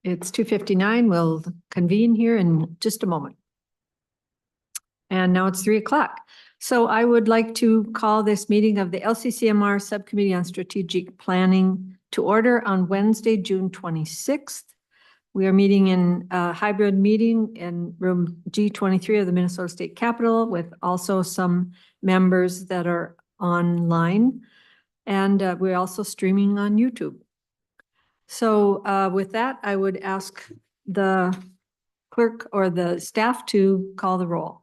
It's 2:59. We'll convene here in just a moment. And now it's 3 o'clock. So I would like to call this meeting of the LCCMR Subcommittee on Strategic Planning to order on Wednesday, June 26th. We are meeting in a hybrid meeting in room G23 of the Minnesota State Capitol with also some members that are online. And we're also streaming on YouTube. So with that, I would ask the clerk or the staff to call the roll.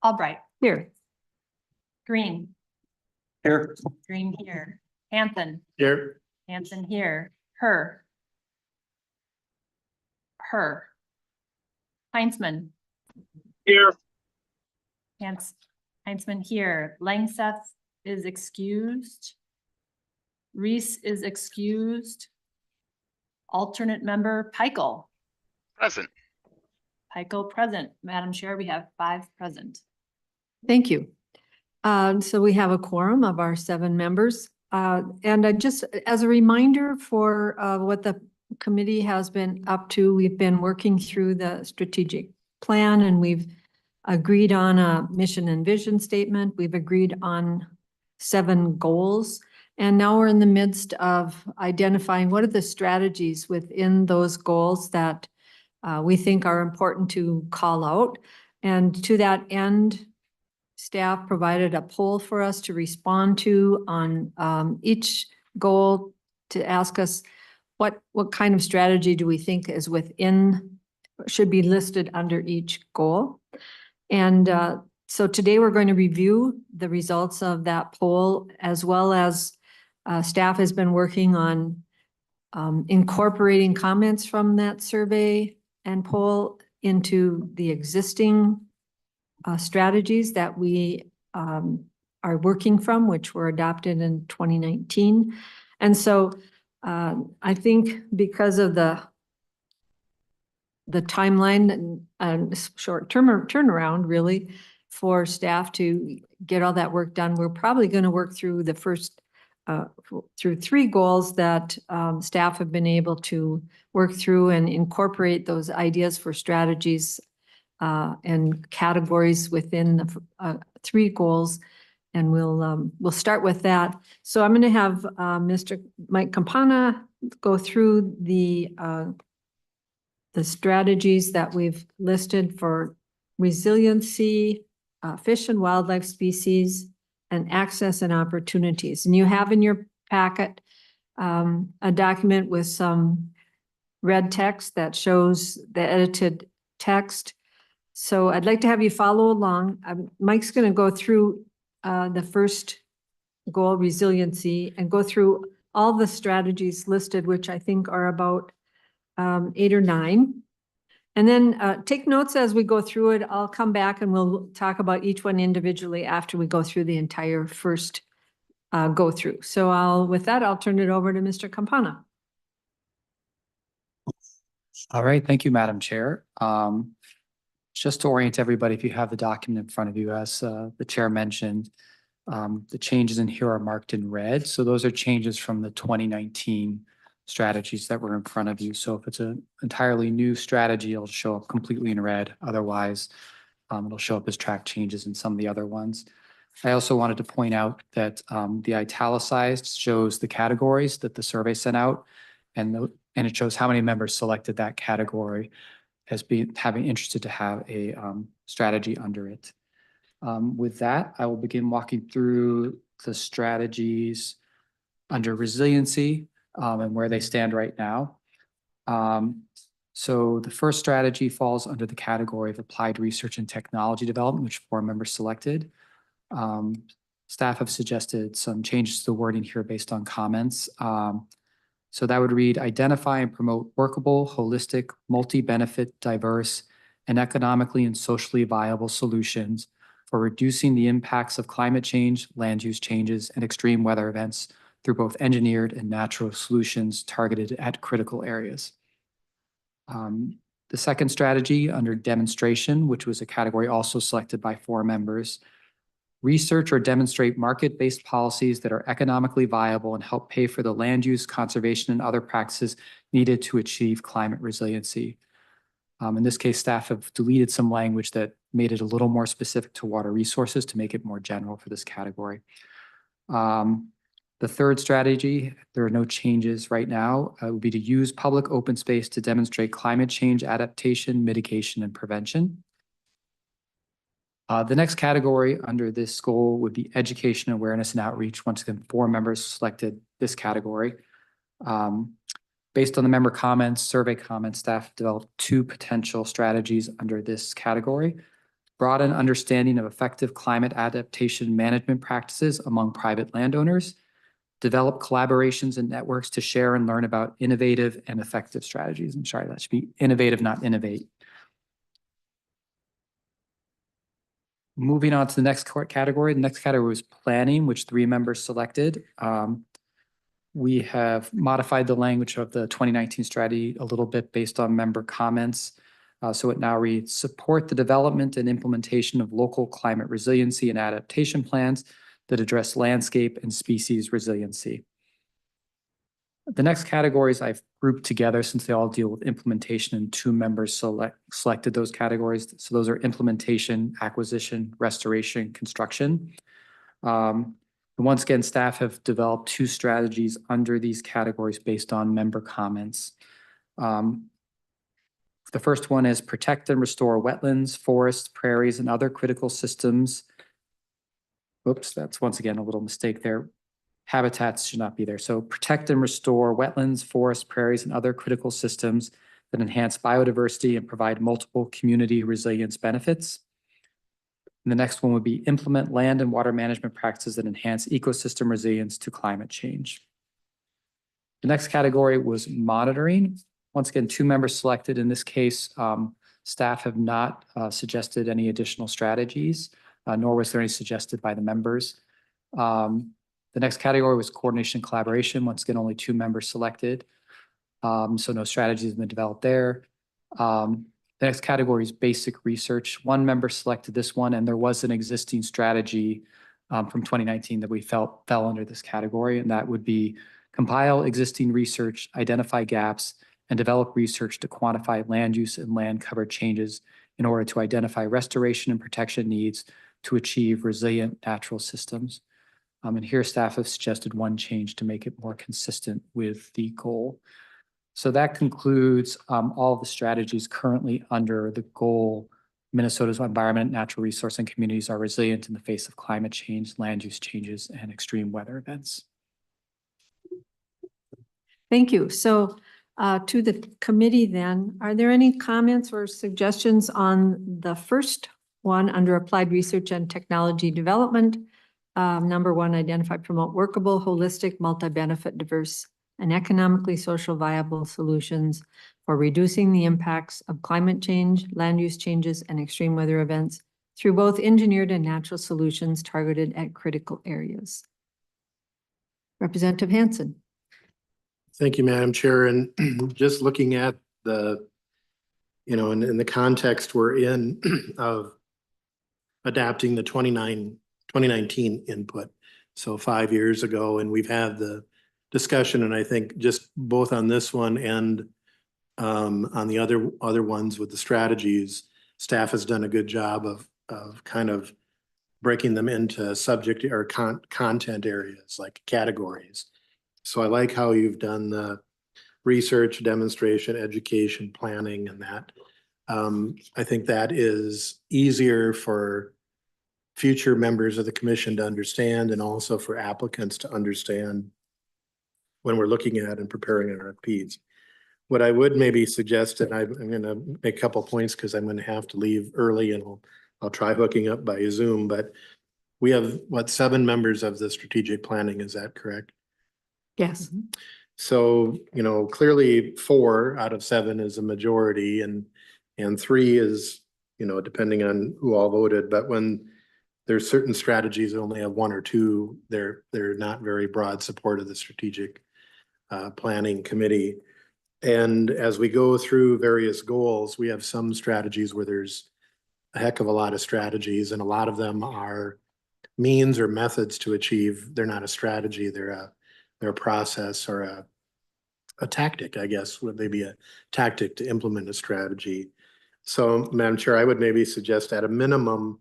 Albrecht. Here. Green. Here. Green here. Hanson. Here. Hanson here. Her. Heinzman. Here. Heinzman here. Langseth is excused. Reese is excused. Alternate member Peichel. Present. Peichel present. Madam Chair, we have 5 present. Thank you. So we have a quorum of our 7 members. And just as a reminder for what the committee has been up to, we've been working through the strategic plan and we've agreed on a mission and vision statement. We've agreed on 7 goals. And now we're in the midst of identifying what are the strategies within those goals that we think are important to call out. And to that end, staff provided a poll for us to respond to on each goal to ask us what kind of strategy do we think is should be listed under each goal. And so today we're going to review the results of that poll, as well as staff has been working on incorporating comments from that survey and poll into the existing strategies that we are working from, which were adopted in 2019. And so I think because of the timeline and short turnaround really for staff to get all that work done, we're probably going to work through the first through 3 goals that staff have been able to work through and incorporate those ideas for strategies and categories within the 3 goals. And we'll start with that. So I'm going to have Mr. Mike Campana go through the strategies that we've listed for resiliency, fish and wildlife species, and access and opportunities. And you have in your packet a document with some red text that shows the edited text. So I'd like to have you follow along. Mike's going to go through the first goal, resiliency, and go through all the strategies listed, which I think are about 8 or 9. And then take notes as we go through it. I'll come back and we'll talk about each one individually after we go through the entire first go through. So with that, I'll turn it over to Mr. Campana. All right. Thank you, Madam Chair. Just to orient everybody, if you have the document in front of you, as the chair mentioned, the changes in here are marked in red. So those are changes from the 2019 strategies that were in front of you. So if it's an entirely new strategy, it'll show up completely in red. Otherwise, it'll show up as track changes in some of the other ones. I also wanted to point out that the italicized shows the categories that the survey sent out, and it shows how many members selected that category as having interested to have a strategy under it. With that, I will begin walking through the strategies under resiliency and where they stand right now. So the first strategy falls under the category of applied research and technology development, which 4 members selected. Staff have suggested some changes to the wording here based on comments. So that would read, identify and promote workable, holistic, multi-benefit, diverse, and economically and socially viable solutions for reducing the impacts of climate change, land use changes, and extreme weather events through both engineered and natural solutions targeted at critical areas. The second strategy under demonstration, which was a category also selected by 4 members, research or demonstrate market-based policies that are economically viable and help pay for the land use, conservation, and other practices needed to achieve climate resiliency. In this case, staff have deleted some language that made it a little more specific to water resources to make it more general for this category. The third strategy, there are no changes right now, would be to use public open space to demonstrate climate change adaptation, mitigation, and prevention. The next category under this goal would be education, awareness, and outreach. Once again, 4 members selected this category. Based on the member comments, survey comments, staff developed 2 potential strategies under this category. Broaden understanding of effective climate adaptation management practices among private landowners. Develop collaborations and networks to share and learn about innovative and effective strategies. I'm sorry, that should be innovative, not innovate. Moving on to the next category. The next category was planning, which 3 members selected. We have modified the language of the 2019 strategy a little bit based on member comments. So it now reads, support the development and implementation of local climate resiliency and adaptation plans that address landscape and species resiliency. The next categories I've grouped together since they all deal with implementation, and 2 members selected those categories. So those are implementation, acquisition, restoration, construction. And once again, staff have developed 2 strategies under these categories based on member comments. The first one is protect and restore wetlands, forests, prairies, and other critical systems. Oops, that's once again a little mistake there. Habitats should not be there. So protect and restore wetlands, forests, prairies, and other critical systems that enhance biodiversity and provide multiple community resilience benefits. And the next one would be implement land and water management practices that enhance ecosystem resilience to climate change. The next category was monitoring. Once again, 2 members selected. In this case, staff have not suggested any additional strategies, nor was there any suggested by the members. The next category was coordination and collaboration. Once again, only 2 members selected. So no strategies have been developed there. The next category is basic research. 1 member selected this one, and there was an existing strategy from 2019 that we felt fell under this category, and that would be compile existing research, identify gaps, and develop research to quantify land use and land cover changes in order to identify restoration and protection needs to achieve resilient natural systems. And here staff have suggested 1 change to make it more consistent with the goal. So that concludes all of the strategies currently under the goal. Minnesota's environment, natural resource, and communities are resilient in the face of climate change, land use changes, and extreme weather events. Thank you. So to the committee then, are there any comments or suggestions on the first one under applied research and technology development? Number 1, identify, promote workable, holistic, multi-benefit, diverse, and economically social viable solutions for reducing the impacts of climate change, land use changes, and extreme weather events through both engineered and natural solutions targeted at critical areas. Representative Hansen. Thank you, Madam Chair. And just looking at the, in the context we're in of adapting the 2019 input. So 5 years ago, and we've had the discussion, and I think just both on this one and on the other ones with the strategies, staff has done a good job of kind of breaking them into subject or content areas, like categories. So I like how you've done the research, demonstration, education, planning, and that. I think that is easier for future members of the commission to understand, and also for applicants to understand when we're looking at and preparing RFPs. What I would maybe suggest, and I'm going to make a couple of points because I'm going to have to leave early, and I'll try hooking up by Zoom, but we have, 7 members of the strategic planning, is that correct? Yes. So, clearly 4 out of 7 is a majority, and 3 is, depending on who all voted. But when there's certain strategies that only have 1 or 2, they're not very broad support of the strategic planning committee. And as we go through various goals, we have some strategies where there's a heck of a lot of strategies, and a lot of them are means or methods to achieve. They're not a strategy. They're a process or a tactic, I guess. Would they be a tactic to implement a strategy? So, Madam Chair, I would maybe suggest at a minimum,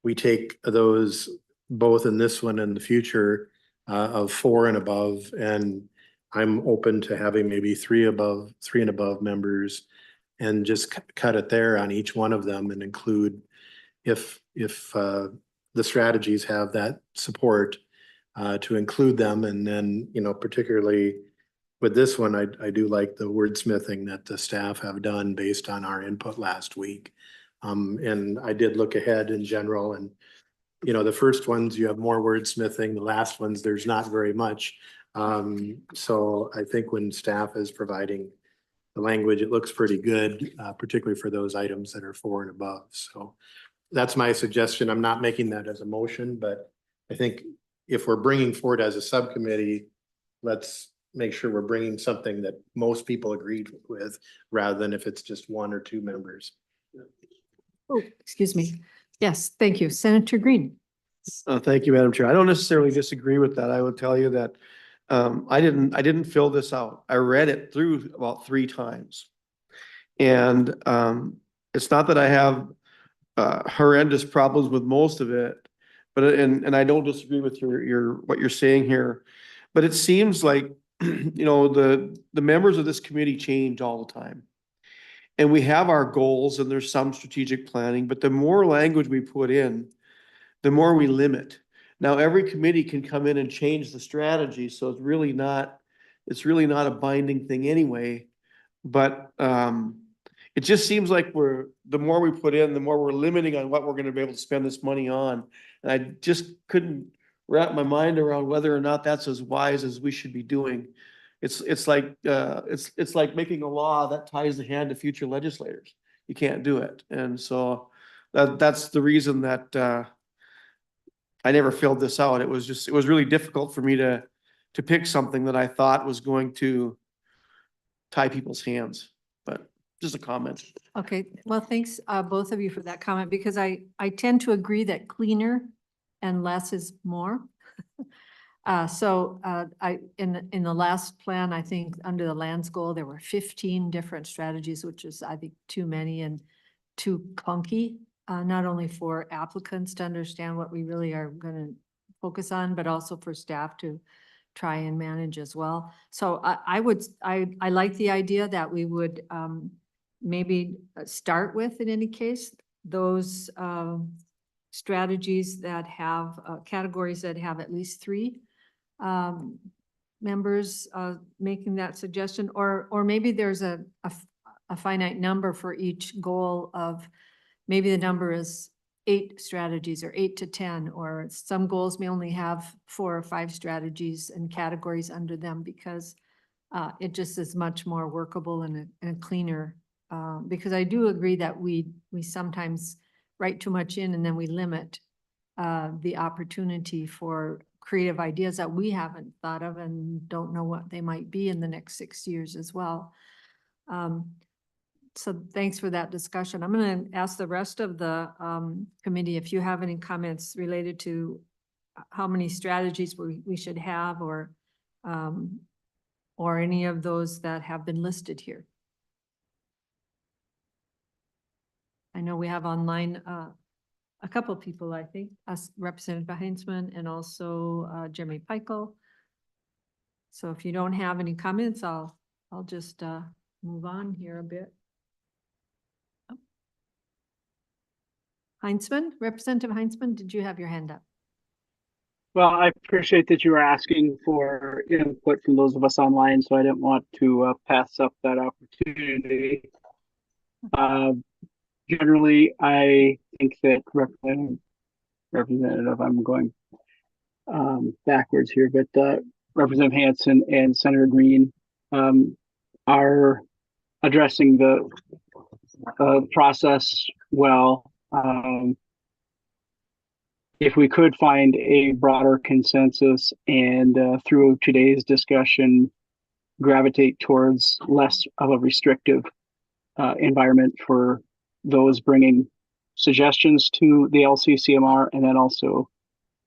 we take those both in this one and the future of 4 and above, and I'm open to having maybe 3 and above members, and just cut it there on each one of them and include if the strategies have that support to include them. And then, particularly with this one, I do like the wordsmithing that the staff have done based on our input last week. And I did look ahead in general, and the first ones you have more wordsmithing, the last ones there's not very much. So I think when staff is providing the language, it looks pretty good, particularly for those items that are 4 and above. So that's my suggestion. I'm not making that as a motion, but I think if we're bringing forward as a subcommittee, let's make sure we're bringing something that most people agreed with, rather than if it's just 1 or 2 members. Oh, excuse me. Yes, thank you. Senator Green. Thank you, Madam Chair. I don't necessarily disagree with that. I would tell you that I didn't fill this out. I read it through about 3 times. And it's not that I have horrendous problems with most of it, but and I don't disagree with what you're saying here, but it seems like the members of this committee change all the time. And we have our goals and there's some strategic planning, but the more language we put in, the more we limit. Now, every committee can come in and change the strategy, so it's really not a binding thing anyway. But it just seems like the more we put in, the more we're limiting on what we're going to be able to spend this money on. And I just couldn't wrap my mind around whether or not that's as wise as we should be doing. It's like making a law that ties the hand of future legislators. You can't do it, and so that's the reason that I never filled this out. It was really difficult for me to pick something that I thought was going to tie people's hands. But just a comment. Okay, well, thanks both of you for that comment, because I tend to agree that cleaner and less is more. In the last plan, I think under the lands goal, there were 15 different strategies, which is, I think, too many and too clunky, not only for applicants to understand what we really are going to focus on, but also for staff to try and manage as well. So I like the idea that we would maybe start with, in any case, those strategies that have categories that have at least 3 members making that suggestion, or maybe there's a finite number for each goal of, maybe the number is 8 strategies or 8 to 10, or some goals may only have 4 or 5 strategies and categories under them, because it just is much more workable and a cleaner, because I do agree that we sometimes write too much in and then we limit the opportunity for creative ideas that we haven't thought of and don't know what they might be in the next 6 years as well. So thanks for that discussion. I'm going to ask the rest of the committee if you have any comments related to how many strategies we should have, or any of those that have been listed here. I know we have online a couple of people, I think, Representative Heinzman and also Jeremy Peichel. So if you don't have any comments, I'll just move on here a bit. Oh. Heinzman, Representative Heinzman, did you have your hand up? Well, I appreciate that you were asking for input from those of us online, so I didn't want to pass up that opportunity. Generally, I think that Representative, I'm going backwards here, but Representative Hansen and Senator Green are addressing the process well. If we could find a broader consensus and through today's discussion, gravitate towards less of a restrictive environment for those bringing suggestions to the LCCMR, and then also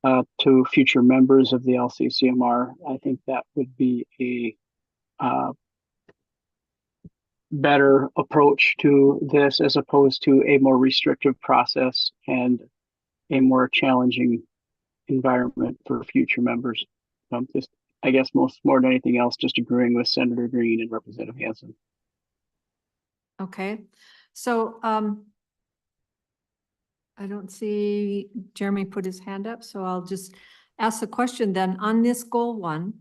to future members of the LCCMR. I think that would be a better approach to this as opposed to a more restrictive process and a more challenging environment for future members. Just, I guess more than anything else, just agreeing with Senator Green and Representative Hansen. Okay, so I don't see Jeremy put his hand up, so I'll just ask the question then on this goal one.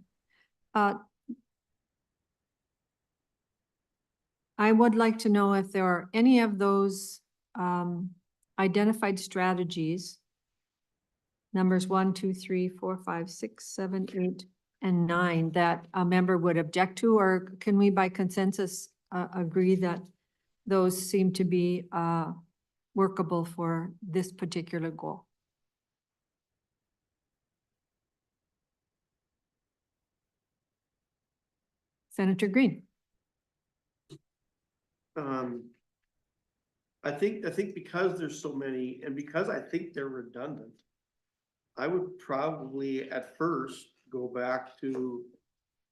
I would like to know if there are any of those identified strategies, numbers 1, 2, 3, 4, 5, 6, 7, 8, and 9, that a member would object to, or can we by consensus agree that those seem to be workable for this particular goal? Senator Green. I think because there's so many, and because I think they're redundant, I would probably at first go back to,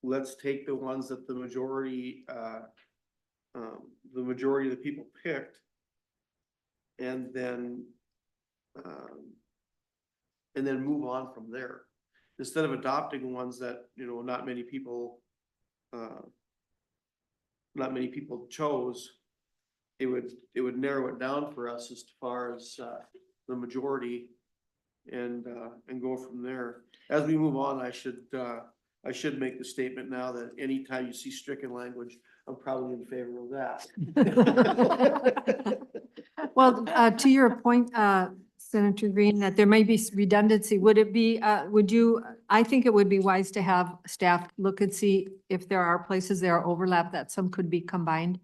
let's take the ones that the majority of the people picked, and then move on from there, instead of adopting ones that, you know, not many people chose. It would narrow it down for us as far as the majority, and go from there. As we move on, I should make the statement now that anytime you see stricken language, I'm probably in favor of that. Well, to your point, Senator Green, that there may be redundancy, would it be, I think it would be wise to have staff look and see if there are places there are overlap that some could be combined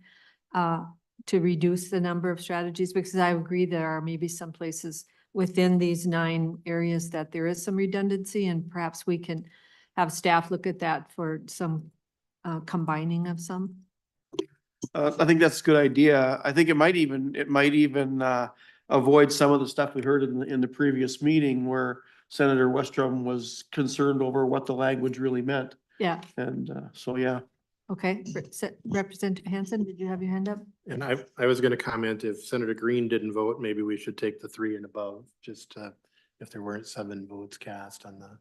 to reduce the number of strategies, because I agree there are maybe some places within these 9 areas that there is some redundancy, and perhaps we can have staff look at that for some combining of some. I think that's a good idea. I think it might even avoid some of the stuff we heard in the previous meeting where Senator Westrom was concerned over what the language really meant. Yeah. And so, yeah. Okay, Representative Hansen, did you have your hand up? And I was gonna comment, if Senator Green didn't vote, maybe we should take the 3 and above, just if there weren't 7 votes cast on the,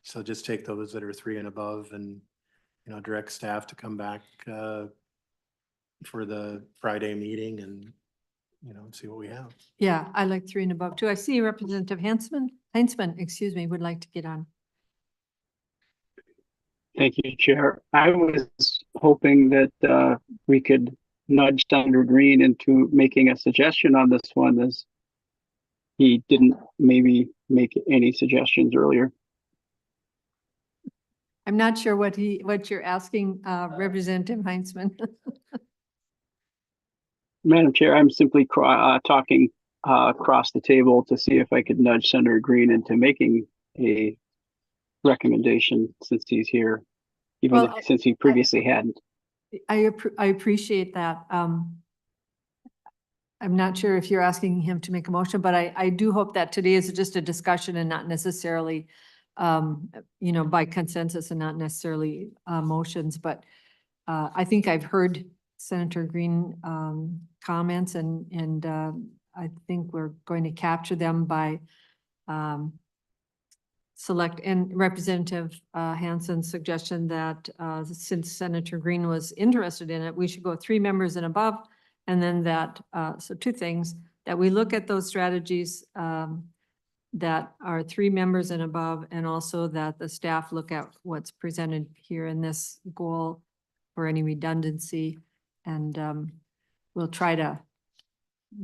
so just take those that are 3 and above, and, you know, direct staff to come back for the Friday meeting and, you know, see what we have. Yeah, I like 3 and above too. I see Representative Heinzman, excuse me, would like to get on. Thank you, Chair. I was hoping that we could nudge Senator Green into making a suggestion on this one, as he didn't maybe make any suggestions earlier. I'm not sure what you're asking, Representative Heinzman. Madam Chair, I'm simply talking across the table to see if I could nudge Senator Green into making a recommendation since he's here, even since he previously hadn't. I appreciate that. I'm not sure if you're asking him to make a motion, but I do hope that today is just a discussion and not necessarily, you know, by consensus and not necessarily motions. But I think I've heard Senator Green comments, and I think we're going to capture them by select, and Representative Hansen's suggestion that since Senator Green was interested in it, we should go 3 members and above. And then that, so 2 things, that we look at those strategies that are 3 members and above, and also that the staff look at what's presented here in this goal for any redundancy. And we'll try to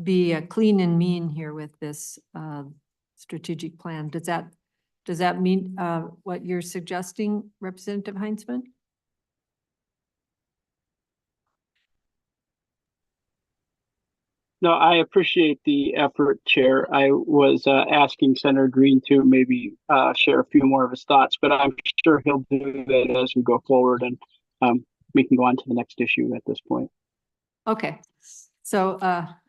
be clean and mean here with this strategic plan. Does that mean what you're suggesting, Representative Heinzman? No, I appreciate the effort, Chair. I was asking Senator Green to maybe share a few more of his thoughts, but I'm sure he'll do that as we go forward, and we can go on to the next issue at this point. Okay, so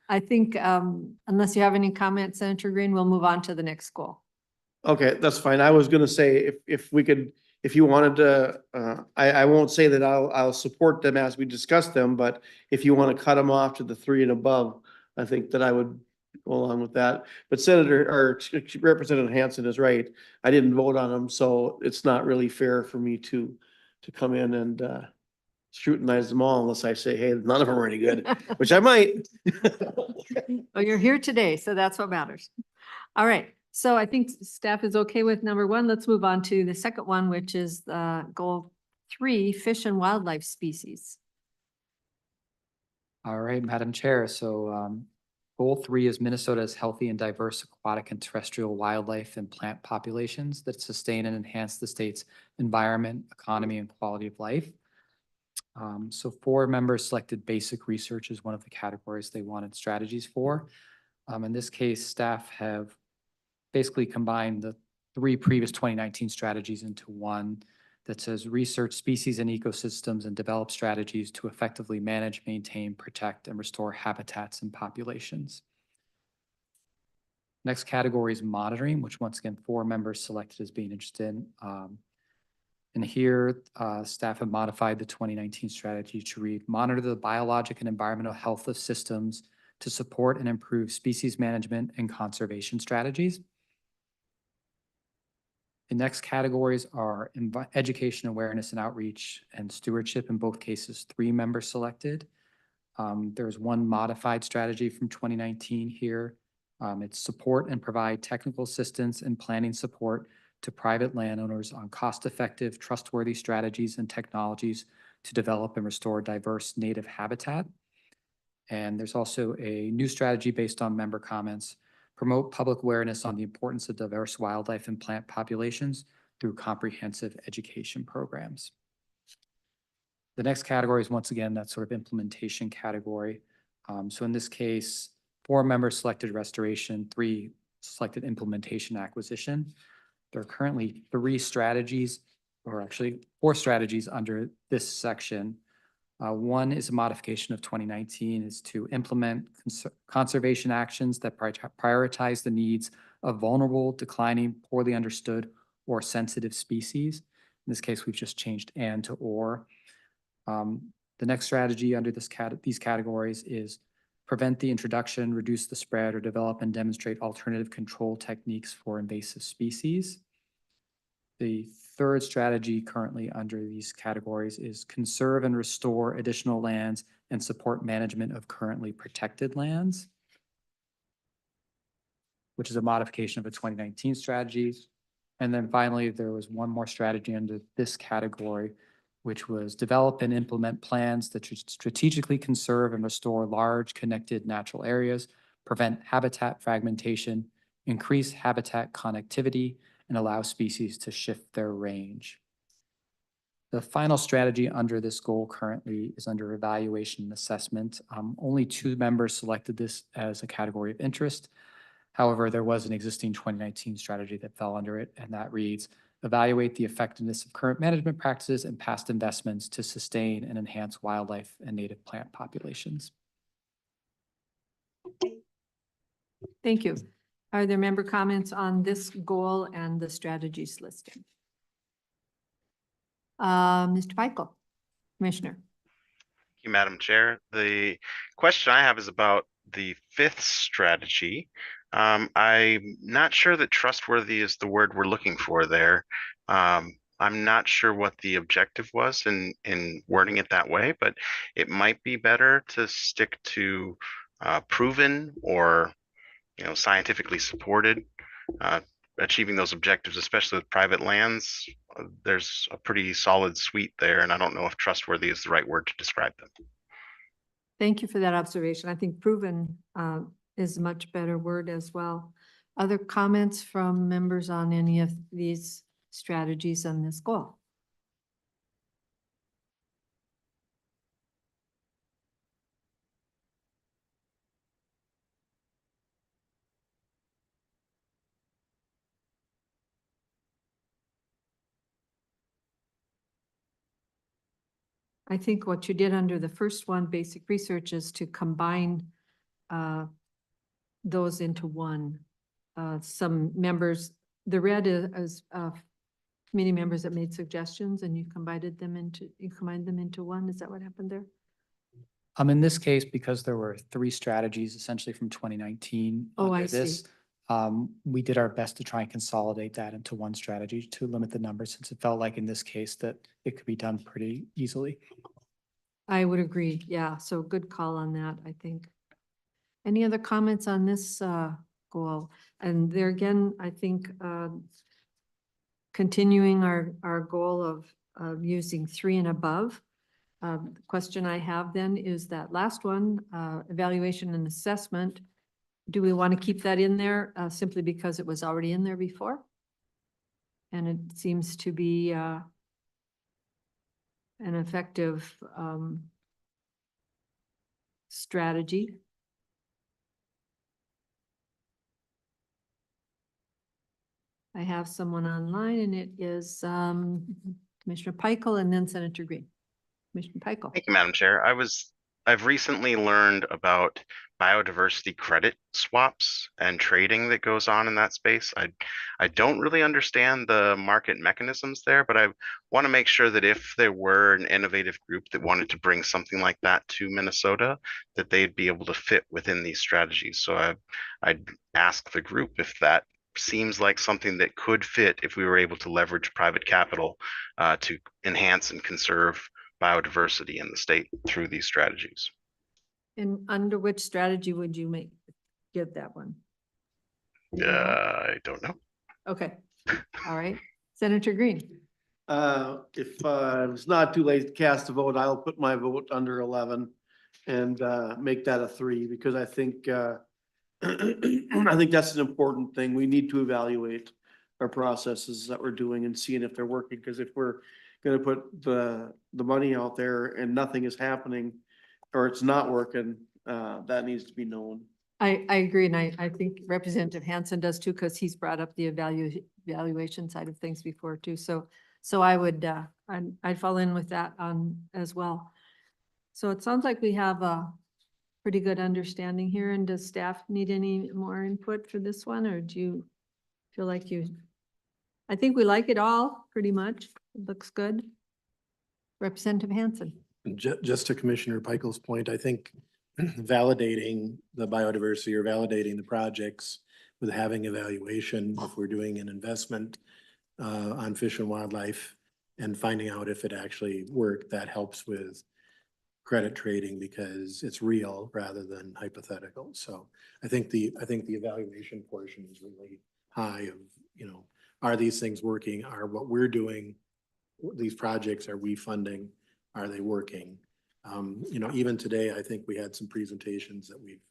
I think unless you have any comments, Senator Green, we'll move on to the next goal. Okay, that's fine. I was gonna say if we could, if you wanted to, I won't say that I'll support them as we discuss them, but if you want to cut them off to the 3 and above, I think that I would go along with that. But Representative Hanson is right. I didn't vote on them, so it's not really fair for me to come in and scrutinize them all unless I say, hey, none of them are any good, which I might. Well, you're here today, so that's what matters. All right, so I think staff is okay with number 1. Let's move on to the second one, which is goal 3, fish and wildlife species. All right, Madam Chair. So goal 3 is Minnesota's healthy and diverse aquatic and terrestrial wildlife and plant populations that sustain and enhance the state's environment, economy, and quality of life. So 4 members selected basic research as one of the categories they wanted strategies for. In this case, staff have basically combined the 3 previous 2019 strategies into one that says research species and ecosystems and develop strategies to effectively manage, maintain, protect, and restore habitats and populations. Next category is monitoring, which once again 4 members selected as being interested in. And here, staff have modified the 2019 strategy to read, monitor the biologic and environmental health of systems to support and improve species management and conservation strategies. The next categories are education, awareness, and outreach and stewardship. In both cases, 3 members selected. There's 1 modified strategy from 2019 here. It's support and provide technical assistance and planning support to private landowners on cost-effective, trustworthy strategies and technologies to develop and restore diverse native habitat. And there's also a new strategy based on member comments, promote public awareness on the importance of diverse wildlife and plant populations through comprehensive education programs. The next category is once again that sort of implementation category. So in this case, 4 members selected restoration, 3 selected implementation acquisition. There are currently 3 strategies, or actually 4 strategies under this section. 1 is a modification of 2019, is to implement conservation actions that prioritize the needs of vulnerable, declining, poorly understood, or sensitive species. In this case, we've just changed and to or. The next strategy under these categories is prevent the introduction, reduce the spread, or develop and demonstrate alternative control techniques for invasive species. The third strategy currently under these categories is conserve and restore additional lands and support management of currently protected lands, which is a modification of a 2019 strategy. And then finally, there was 1 more strategy under this category, which was develop and implement plans that should strategically conserve and restore large connected natural areas, prevent habitat fragmentation, increase habitat connectivity, and allow species to shift their range. The final strategy under this goal currently is under evaluation and assessment. Only 2 members selected this as a category of interest. However, there was an existing 2019 strategy that fell under it, and that reads, evaluate the effectiveness of current management practices and past investments to sustain and enhance wildlife and native plant populations. Thank you. Are there member comments on this goal and the strategies listing? Mr. Peichel, Commissioner. Thank you, Madam Chair. The question I have is about the 5th strategy. I'm not sure that trustworthy is the word we're looking for there. I'm not sure what the objective was in wording it that way, but it might be better to stick to proven or scientifically supported achieving those objectives, especially with private lands. There's a pretty solid suite there, and I don't know if trustworthy is the right word to describe them. Thank you for that observation. I think proven is a much better word as well. Other comments from members on any of these strategies on this goal? I think what you did under the first one, basic research, is to combine those into one. Some members the red is committee members that made suggestions and you combined them into one. Is that what happened there? In this case, because there were 3 strategies essentially from 2019. Oh, I under this, see. We did our best to try and consolidate that into one strategy to limit the number, since it felt like in this case that it could be done pretty easily. I would agree. Yeah, so good call on that, I think. Any other comments on this goal? And there again, I think continuing our goal of using 3 and above. The question I have then is that last one, evaluation and assessment. Do we want to keep that in there simply because it was already in there before? And it seems to be an effective strategy. I have someone online and it is Commissioner Peichel and then Senator Green. Commissioner Peichel. Thank you, Madam Chair. I've recently learned about biodiversity credit swaps and trading that goes on in that space. I don't really understand the market mechanisms there, but I want to make sure that if there were an innovative group that wanted to bring something like that to Minnesota, that they'd be able to fit within these strategies. So I'd ask the group if that seems like something that could fit if we were able to leverage private capital to enhance and conserve biodiversity in the state through these strategies. And under which strategy would you give that one? I don't know. Okay, all right. Senator Green. If it's not too late to cast a vote, I'll put my vote under 11 and make that a 3, because I think I think that's an important thing. We need to evaluate our processes that we're doing and seeing if they're working, because if we're gonna put the money out there and nothing is happening or it's not working, that needs to be known. I agree, and I think Representative Hansen does too, because he's brought up the evaluation side of things before too. So I would I'd fall in with that as well. So it sounds like we have a pretty good understanding here. And does staff need any more input for this one, or do you feel like I think we like it all pretty much. It looks good. Representative Hansen. Just to Commissioner Peichel's point, I think validating the biodiversity or validating the projects with having evaluation, if we're doing an investment on fish and wildlife and finding out if it actually worked, that helps with credit trading because it's real rather than hypothetical. So I think the evaluation portion is really high of, are these things working? Are what we're doing, these projects, are we funding? Are they working? Even today, I think we had some presentations that we've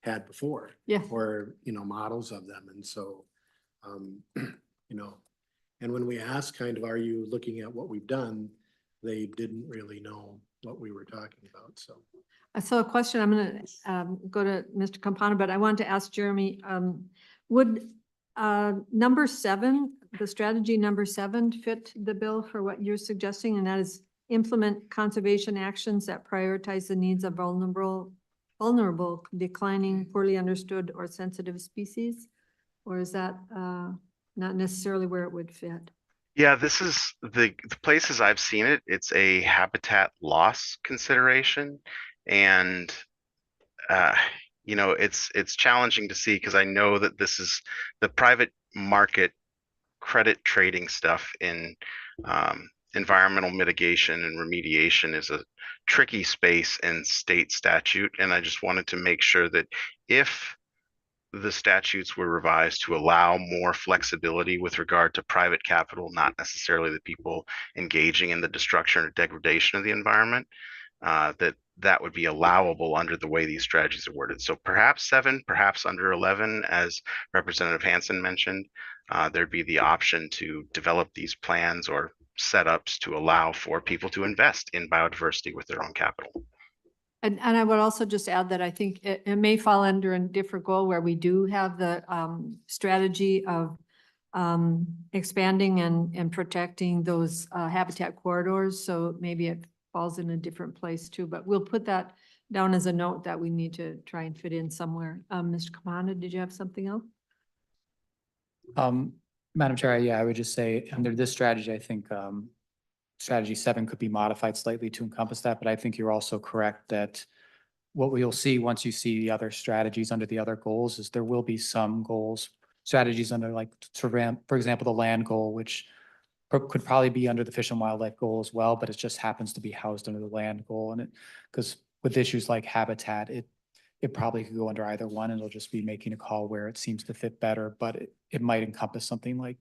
had before. Yeah. Or, models of them. And so, and when we asked kind of, are you looking at what we've done? They didn't really know what we were talking about, so. So a question, I'm going to go to Mr. Campana, but I wanted to ask Jeremy, would number 7, the strategy number 7 fit the bill for what you're suggesting? And that is implement conservation actions that prioritize the needs of vulnerable, declining, poorly understood or sensitive species? Or is that not necessarily where it would fit? Yeah, this is the places I've seen it. It's a habitat loss consideration, and it's challenging to see because I know that this is the private market credit trading stuff in environmental mitigation and remediation is a tricky space in state statute, and I just wanted to make sure that if the statutes were revised to allow more flexibility with regard to private capital, not necessarily the people engaging in the destruction or degradation of the environment, that would be allowable under the way these strategies are worded. So perhaps 7, perhaps under 11, as Representative Hansen mentioned, there'd be the option to develop these plans or setups to allow for people to invest in biodiversity with their own capital. And I would also just add that I think it may fall under a different goal where we do have the strategy of expanding and protecting those habitat corridors. So maybe it falls in a different place too, but we'll put that down as a note that we need to try and fit in somewhere. Mr. Kamana, did you have something else? Madam Chair, yeah, I would just say under this strategy, I think strategy 7 could be modified slightly to encompass that, but I think you're also correct that what we'll see once you see the other strategies under the other goals is there will be some goals, strategies under like, for example, the land goal, which could probably be under the fish and wildlife goal as well, but it just happens to be housed under the land goal. And it, because with issues like habitat, it probably could go under either one, and it'll just be making a call where it seems to fit better, but it might encompass something like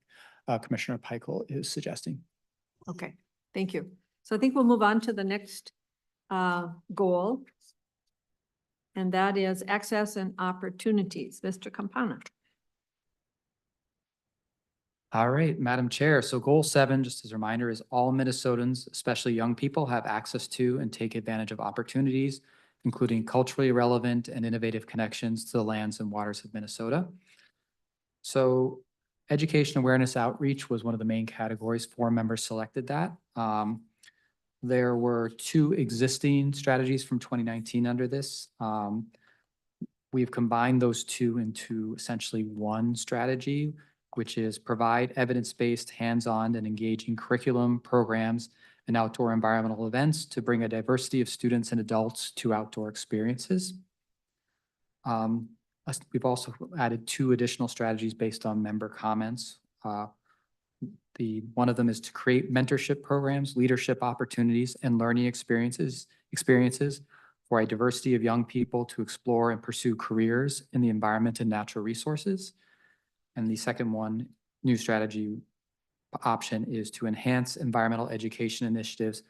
Commissioner Peichel is suggesting. Okay, thank you. So I think we'll move on to the next goal. And that is access and opportunities. Mr. Campana. All right, Madam Chair. So goal 7, just as a reminder, is all Minnesotans, especially young people, have access to and take advantage of opportunities, including culturally relevant and innovative connections to the lands and waters of Minnesota. So education awareness outreach was one of the main categories. 4 members selected that. There were 2 existing strategies from 2019 under this. We've combined those 2 into essentially one strategy, which is provide evidence-based, hands-on, and engaging curriculum, programs, and outdoor environmental events to bring a diversity of students and adults to outdoor experiences. We've also added 2 additional strategies based on member comments. One of them is to create mentorship programs, leadership opportunities, and learning experiences for a diversity of young people to explore and pursue careers in the environment and natural resources. And the second one, new strategy option, is to enhance environmental education initiatives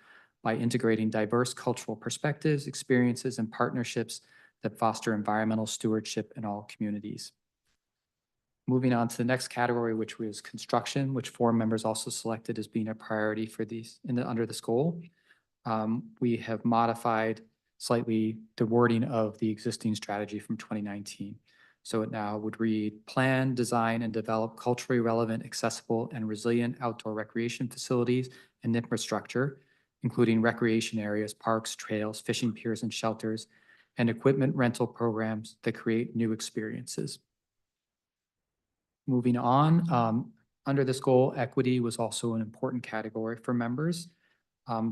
by integrating diverse cultural perspectives, experiences, and partnerships that foster environmental stewardship in all communities. Moving on to the next category, which was construction, which 4 members also selected as being a priority for these under this goal. We have modified slightly the wording of the existing strategy from 2019. So it now would read, plan, design, and develop culturally relevant, accessible, and resilient outdoor recreation facilities and infrastructure, including recreation areas, parks, trails, fishing piers, and shelters, and equipment rental programs that create new experiences. Moving on, under this goal, equity was also an important category for members.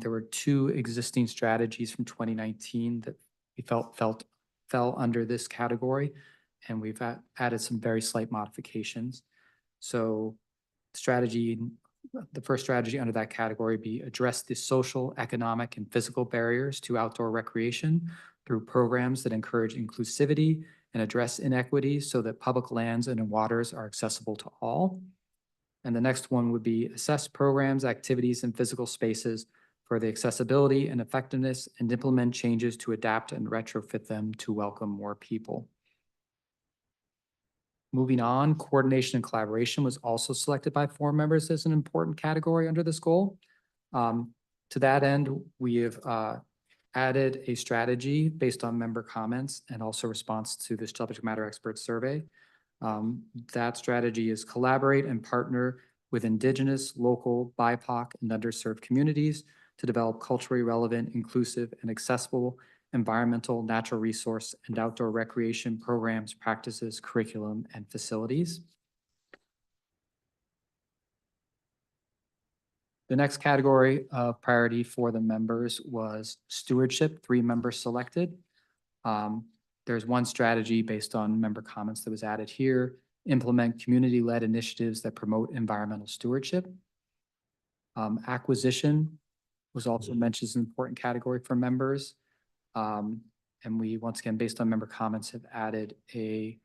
There were 2 existing strategies from 2019 that we fell under this category, and we've added some very slight modifications. So the first strategy under that category be address the social, economic, and physical barriers to outdoor recreation through programs that encourage inclusivity and address inequities so that public lands and waters are accessible to all. And the next one would be assess programs, activities, and physical spaces for the accessibility and effectiveness and implement changes to adapt and retrofit them to welcome more people. Moving on, coordination and collaboration was also selected by 4 members as an important category under this goal. To that end, we have added a strategy based on member comments and also response to the subject matter expert survey. That strategy is collaborate and partner with Indigenous, local, BIPOC, and underserved communities to develop culturally relevant, inclusive, and accessible environmental, natural resource, and outdoor recreation programs, practices, curriculum, and facilities. The next category of priority for the members was stewardship. 3 members selected. There's 1 strategy based on member comments that was added here. Implement community-led initiatives that promote environmental stewardship. Acquisition was also mentioned as an important category for members. And we, once again, based on member comments, have added a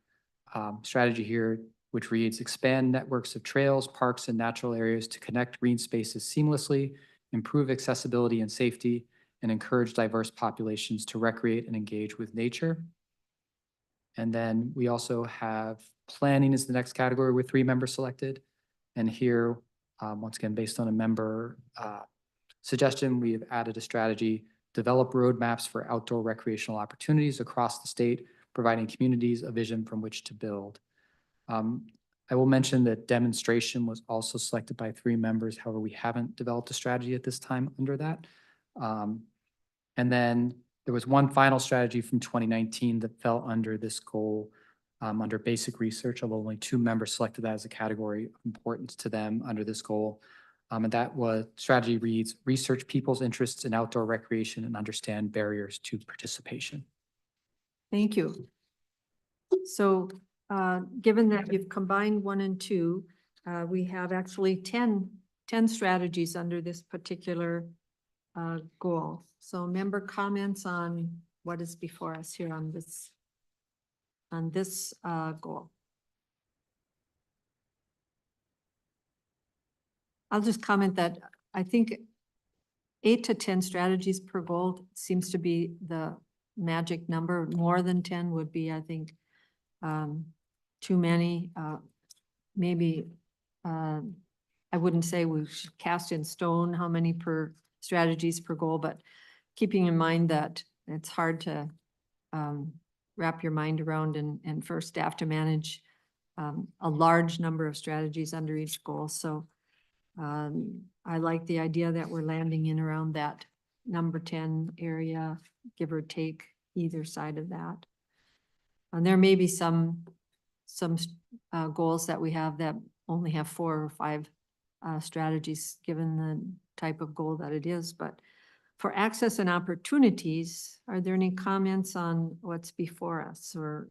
strategy here, which reads, expand networks of trails, parks, and natural areas to connect green spaces seamlessly, improve accessibility and safety, and encourage diverse populations to recreate and engage with nature. And then we also have planning is the next category with 3 members selected. And here, once again, based on a member suggestion, we have added a strategy, develop roadmaps for outdoor recreational opportunities across the state, providing communities a vision from which to build. I will mention that demonstration was also selected by 3 members. However, we haven't developed a strategy at this time under that. And then there was 1 final strategy from 2019 that fell under this goal, Under basic research, of only 2 members selected as a category of importance to them under this goal. And that was, strategy reads, research people's interests in outdoor recreation and understand barriers to participation. Thank you. So, given that you've combined 1 and 2, we have actually 10 strategies under this particular goal. So member comments on what is before us here on this goal. I'll just comment that I think 8 to 10 strategies per goal seems to be the magic number. More than 10 would be, I think, too many. Maybe I wouldn't say we should cast in stone how many per strategies per goal, but keeping in mind that it's hard to wrap your mind around and for staff to manage a large number of strategies under each goal. So I like the idea that we're landing in around that number 10 area, give or take either side of that. And there may be some goals that we have that only have 4 or 5 strategies given the type of goal that it is. But for access and opportunities, are there any comments on what's before us or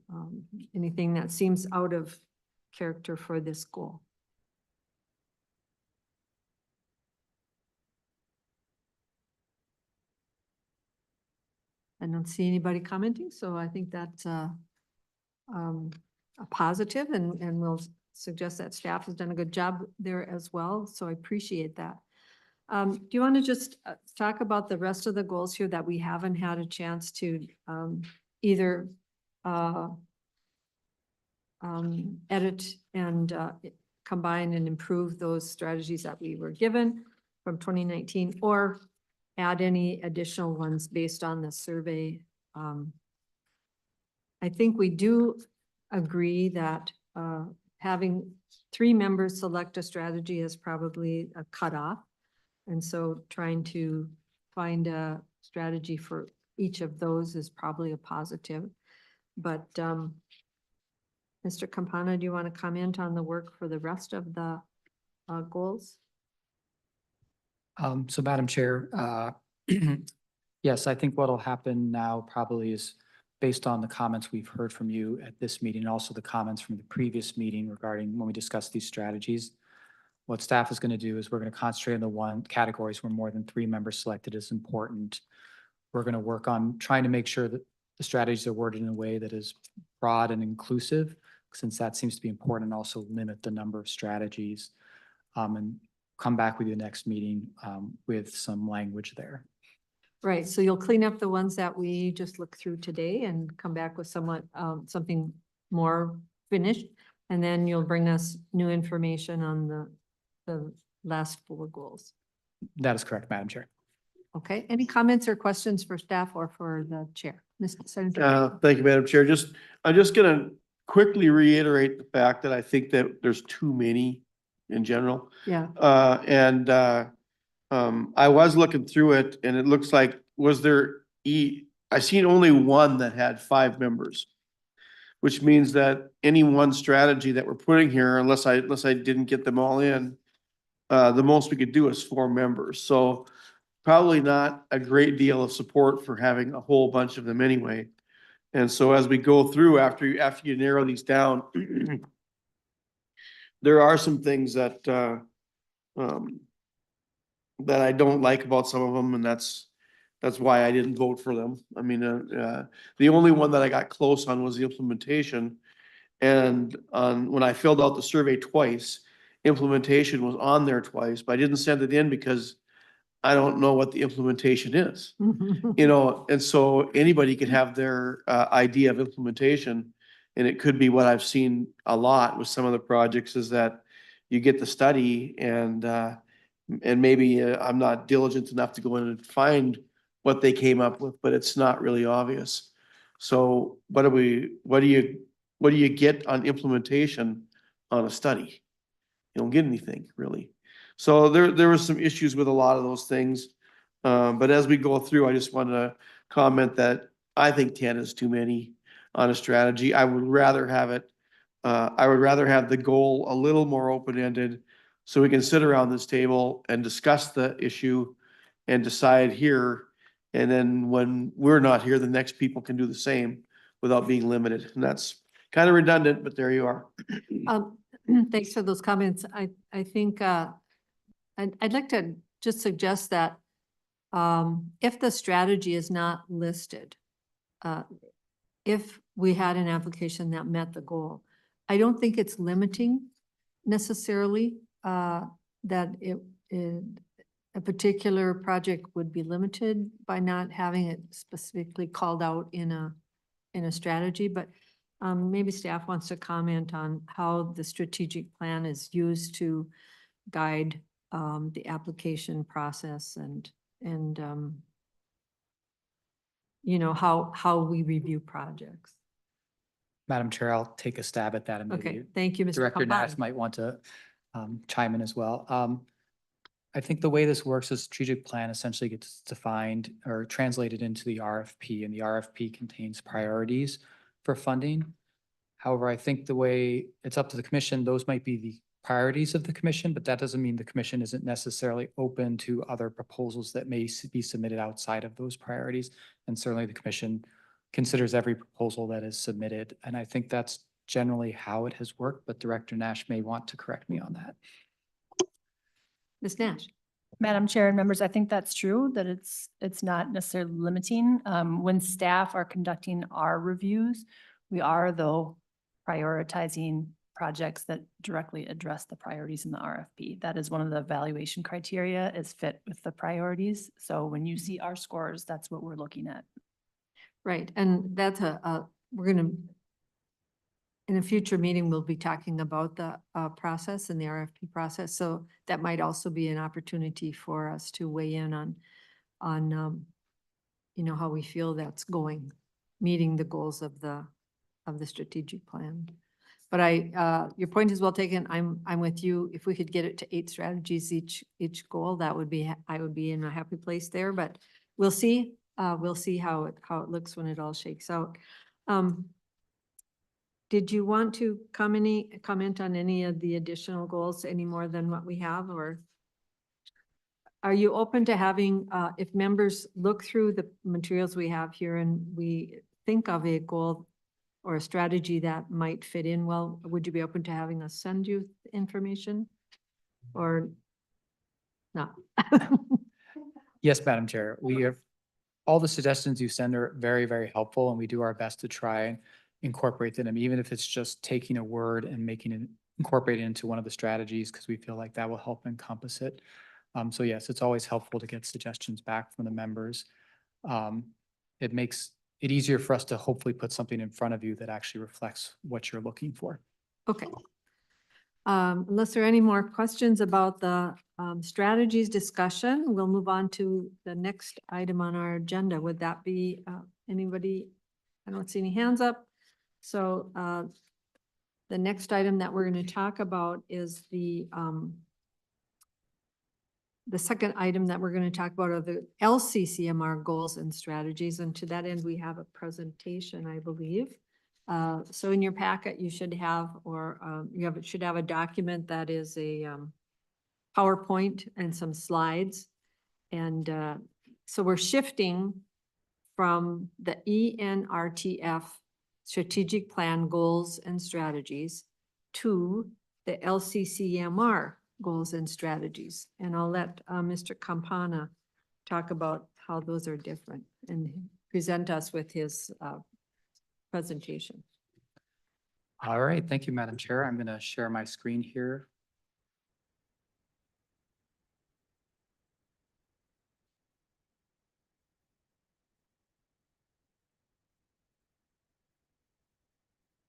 anything that seems out of character for this goal? I don't see anybody commenting, so I think that's a positive, and we'll suggest that staff has done a good job there as well. So I appreciate that. Do you want to just talk about the rest of the goals here that we haven't had a chance to either edit and combine and improve those strategies that we were given from 2019, or add any additional ones based on the survey? I think we do agree that having 3 members select a strategy is probably a cutoff. And so trying to find a strategy for each of those is probably a positive. But Mr. Campana, do you want to comment on the work for the rest of the goals? So Madam Chair, yes, I think what'll happen now probably is based on the comments we've heard from you at this meeting, and also the comments from the previous meeting regarding when we discussed these strategies. What staff is going to do is we're going to concentrate on the categories where more than 3 members selected is important. We're going to work on trying to make sure that the strategies are worded in a way that is broad and inclusive, since that seems to be important, and also limit the number of strategies, and come back with you next meeting with some language there. Right, so you'll clean up the ones that we just looked through today and come back with somewhat something more finished, and then you'll bring us new information on the last 4 goals. That is correct, Madam Chair. Okay, any comments or questions for staff or for the chair? Mr. Senator. Thank you, Madam Chair. I'm just gonna quickly reiterate the fact that I think that there's too many in general. Yeah. I was looking through it and it looks like, I seen only one that had 5 members, which means that any one strategy that we're putting here, unless I didn't get them all in, the most we could do is 4 members. So probably not a great deal of support for having a whole bunch of them anyway. And so as we go through, after you narrow these down, there are some things that that I don't like about some of them, and that's why I didn't vote for them. I mean, the only one that I got close on was the implementation. And when I filled out the survey twice, implementation was on there twice, but I didn't send it in because I don't know what the implementation is. You know, and so anybody could have their idea of implementation, and it could be what I've seen a lot with some of the projects is that you get the study and maybe I'm not diligent enough to go in and find what they came up with, but it's not really obvious. So what do you get on implementation on a study? You don't get anything really. So there was some issues with a lot of those things. But as we go through, I just want to comment that I think 10 is too many. on a strategy. I would rather have it, I would rather have the goal a little more open-ended so we can sit around this table and discuss the issue and decide here. And then when we're not here, the next people can do the same without being limited. And that's kind of redundant, but there you are. Thanks for those comments. I think, I'd like to just suggest that if the strategy is not listed, if we had an application that met the goal, I don't think it's limiting necessarily that a particular project would be limited by not having it specifically called out in a strategy, but maybe staff wants to comment on how the strategic plan is used to guide the application process and you know, how we review projects. Madam Chair, I'll take a stab at that and Okay, maybe thank you, Mr. Director Nash Campana. might want to chime in as well. I think the way this works is strategic plan essentially gets defined or translated into the RFP, and the RFP contains priorities for funding. However, I think the way it's up to the commission, those might be the priorities of the commission, but that doesn't mean the commission isn't necessarily open to other proposals that may be submitted outside of those priorities. And certainly the commission considers every proposal that is submitted. And I think that's generally how it has worked, but Director Nash may want to correct me on that. Ms. Nash. Madam Chair and members, I think that's true, that it's not necessarily limiting. When staff are conducting our reviews, we are though prioritizing projects that directly address the priorities in the RFP. That is one of the evaluation criteria, is fit with the priorities. So when you see our scores, that's what we're looking at. Right, and that's we're gonna, in a future meeting, we'll be talking about the process and the RFP process. So that might also be an opportunity for us to weigh in on you know, how we feel that's going, meeting the goals of the strategic plan. But your point is well taken. I'm with you. If we could get it to 8 strategies each goal, that would be, I would be in a happy place there, but we'll see. We'll see how it looks when it all shakes out. Did you want to comment on any of the additional goals any more than what we have, or are you open to having, if members look through the materials we have here and we think of a goal or a strategy that might fit in well, would you be open to having us send you information or not? Yes, Madam Chair, we have, all the suggestions you send are very, very helpful, and we do our best to try and incorporate them, even if it's just taking a word and making it incorporate it into one of the strategies, because we feel like that will help encompass it. So yes, it's always helpful to get suggestions back from the members. It makes it easier for us to hopefully put something in front of you that actually reflects what you're looking for. Okay. Unless there are any more questions about the strategies discussion, we'll move on to the next item on our agenda. Would that be anybody? I don't see any hands up. So the next item that we're going to talk about is the second item that we're going to talk about are the LCCMR goals and strategies. And to that end, we have a presentation, I believe. So in your packet, you should have, or should have a document that is a PowerPoint and some slides. And so we're shifting from the ENRTF strategic plan goals and strategies to the LCCMR goals and strategies. And I'll let Mr. Campana talk about how those are different and present us with his presentation. All right, thank you, Madam Chair. I'm going to share my screen here.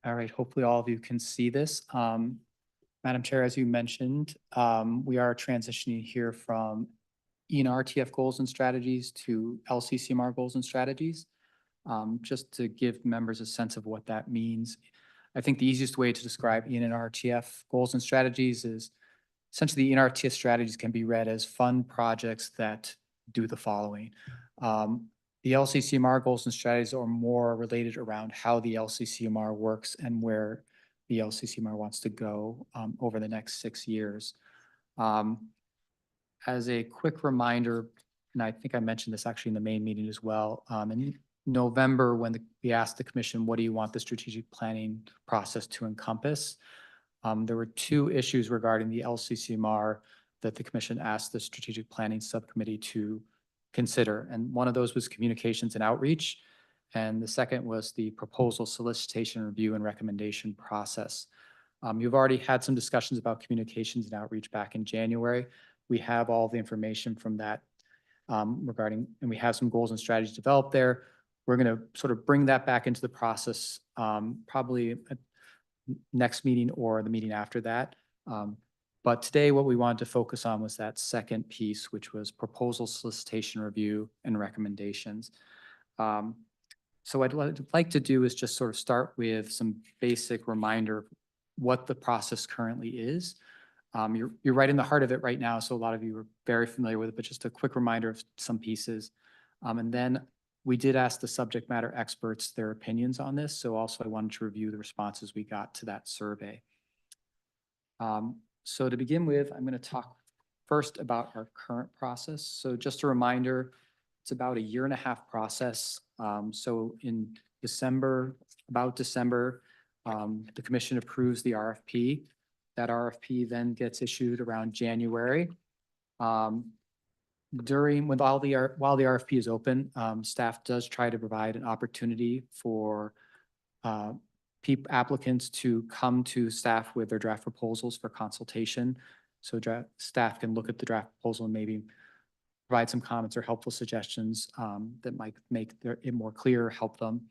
All right, hopefully all of you can see this. Madam Chair, as you mentioned, we are transitioning here from ENRTF goals and strategies to LCCMR goals and strategies. Just to give members a sense of what that means. I think the easiest way to describe ENRTF goals and strategies is essentially the ENRTF strategies can be read as fund projects that do the following. The LCCMR goals and strategies are more related around how the LCCMR works and where the LCCMR wants to go over the next 6 years. As a quick reminder, and I think I mentioned this actually in the main meeting as well, in November, when we asked the commission, what do you want the strategic planning process to encompass? There were 2 issues regarding the LCCMR that the commission asked the strategic planning subcommittee to consider. And one of those was communications and outreach. And the second was the proposal solicitation, review, and recommendation process. You've already had some discussions about communications and outreach back in January. We have all the information from that regarding, and we have some goals and strategies developed there. We're going to sort of bring that back into the process, probably at next meeting or the meeting after that. But today what we wanted to focus on was that second piece, which was proposal solicitation, review, and recommendations. So what I'd like to do is just sort of start with some basic reminder of what the process currently is. You're right in the heart of it right now, so a lot of you are very familiar with it, but just a quick reminder of some pieces. And then we did ask the subject matter experts their opinions on this, so also I wanted to review the responses we got to that survey. So to begin with, I'm going to talk first about our current process. So just a reminder, it's about a 1.5-year process. So in December, about December, the commission approves the RFP. That RFP then gets issued around January. While the RFP is open, staff does try to provide an opportunity for applicants to come to staff with their draft proposals for consultation. So staff can look at the draft proposal and maybe provide some comments or helpful suggestions that might make it more clear, help them.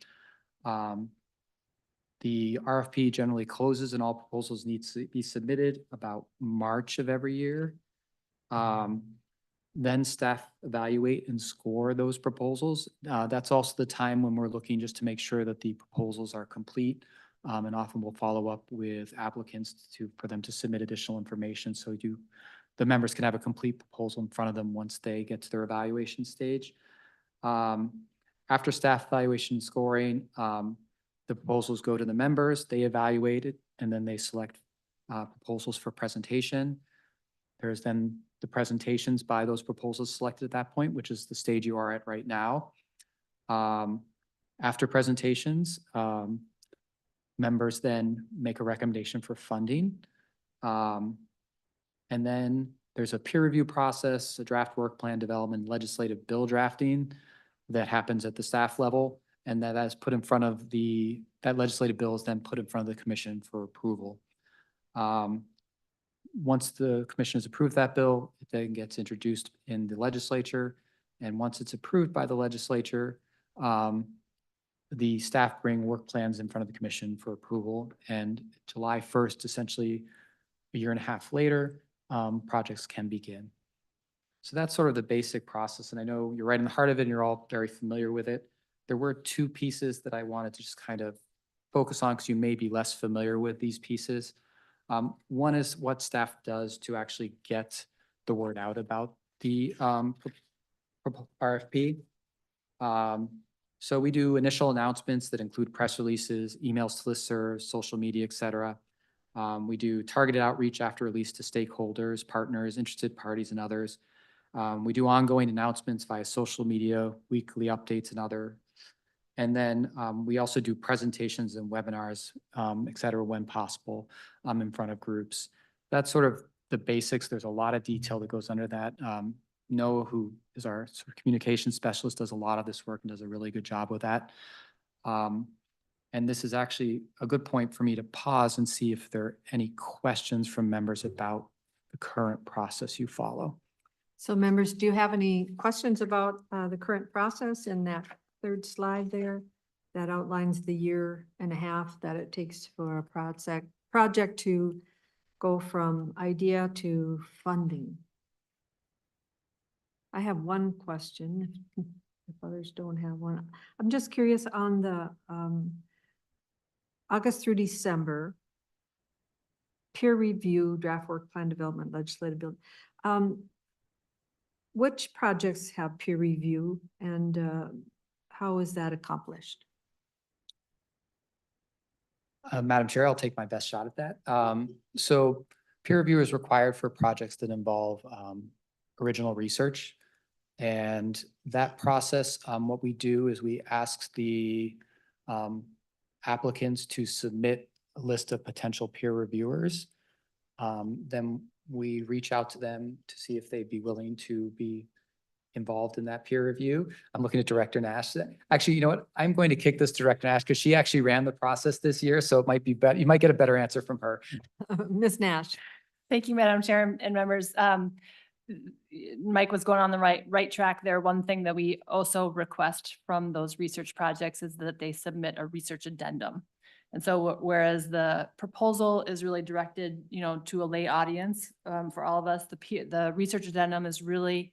The RFP generally closes and all proposals need to be submitted about March of every year. Then staff evaluate and score those proposals. That's also the time when we're looking just to make sure that the proposals are complete. And often we'll follow up with applicants for them to submit additional information so the members can have a complete proposal in front of them once they get to their evaluation stage. After staff evaluation scoring, the proposals go to the members, they evaluate it, and then they select proposals for presentation. There's then the presentations by those proposals selected at that point, which is the stage you are at right now. After presentations, members then make a recommendation for funding. And then there's a peer review process, a draft work plan development, legislative bill drafting that happens at the staff level. And that is put in front of that legislative bill is then put in front of the commission for approval. Once the commission has approved that bill, it then gets introduced in the legislature. And once it's approved by the legislature, the staff bring work plans in front of the commission for approval. And July 1st, essentially a 1.5 years later, projects can begin. So that's sort of the basic process. And I know you're right in the heart of it and you're all very familiar with it. There were 2 pieces that I wanted to just kind of focus on because you may be less familiar with these pieces. One is what staff does to actually get the word out about the RFP. So we do initial announcements that include press releases, emails to listservs, social media, et cetera. We do targeted outreach after release to stakeholders, partners, interested parties, and others. We do ongoing announcements via social media, weekly updates, and other. And then we also do presentations and webinars, et cetera, when possible, in front of groups. That's sort of the basics. There's a lot of detail that goes under that. Noah, who is our sort of communication specialist, does a lot of this work and does a really good job with that. And this is actually a good point for me to pause and see if there are any questions from members about the current process you follow. So members, do you have any questions about the current process in that 3rd slide there that outlines the 1.5 years that it takes for a project to go from idea to funding? I have one question if others don't have one. I'm just curious on the August through December peer review, draft work plan development, legislative bill. Which projects have peer review and how is that accomplished? Madam Chair, I'll take my best shot at that. So peer review is required for projects that involve original research. And that process, what we do is we ask the applicants to submit a list of potential peer reviewers. Then we reach out to them to see if they'd be willing to be involved in that peer review. I'm looking at Director Nash. Actually, you know what? I'm going to kick this to Director Nash because she actually ran the process this year. So it might be better. You might get a better answer from her. Ms. Nash? Thank you, Madam Chair and members. Mike was going on the right track there. One thing that we also request from those research projects is that they submit a research addendum. And so whereas the proposal is really directed, to a lay audience, for all of us, the research addendum is really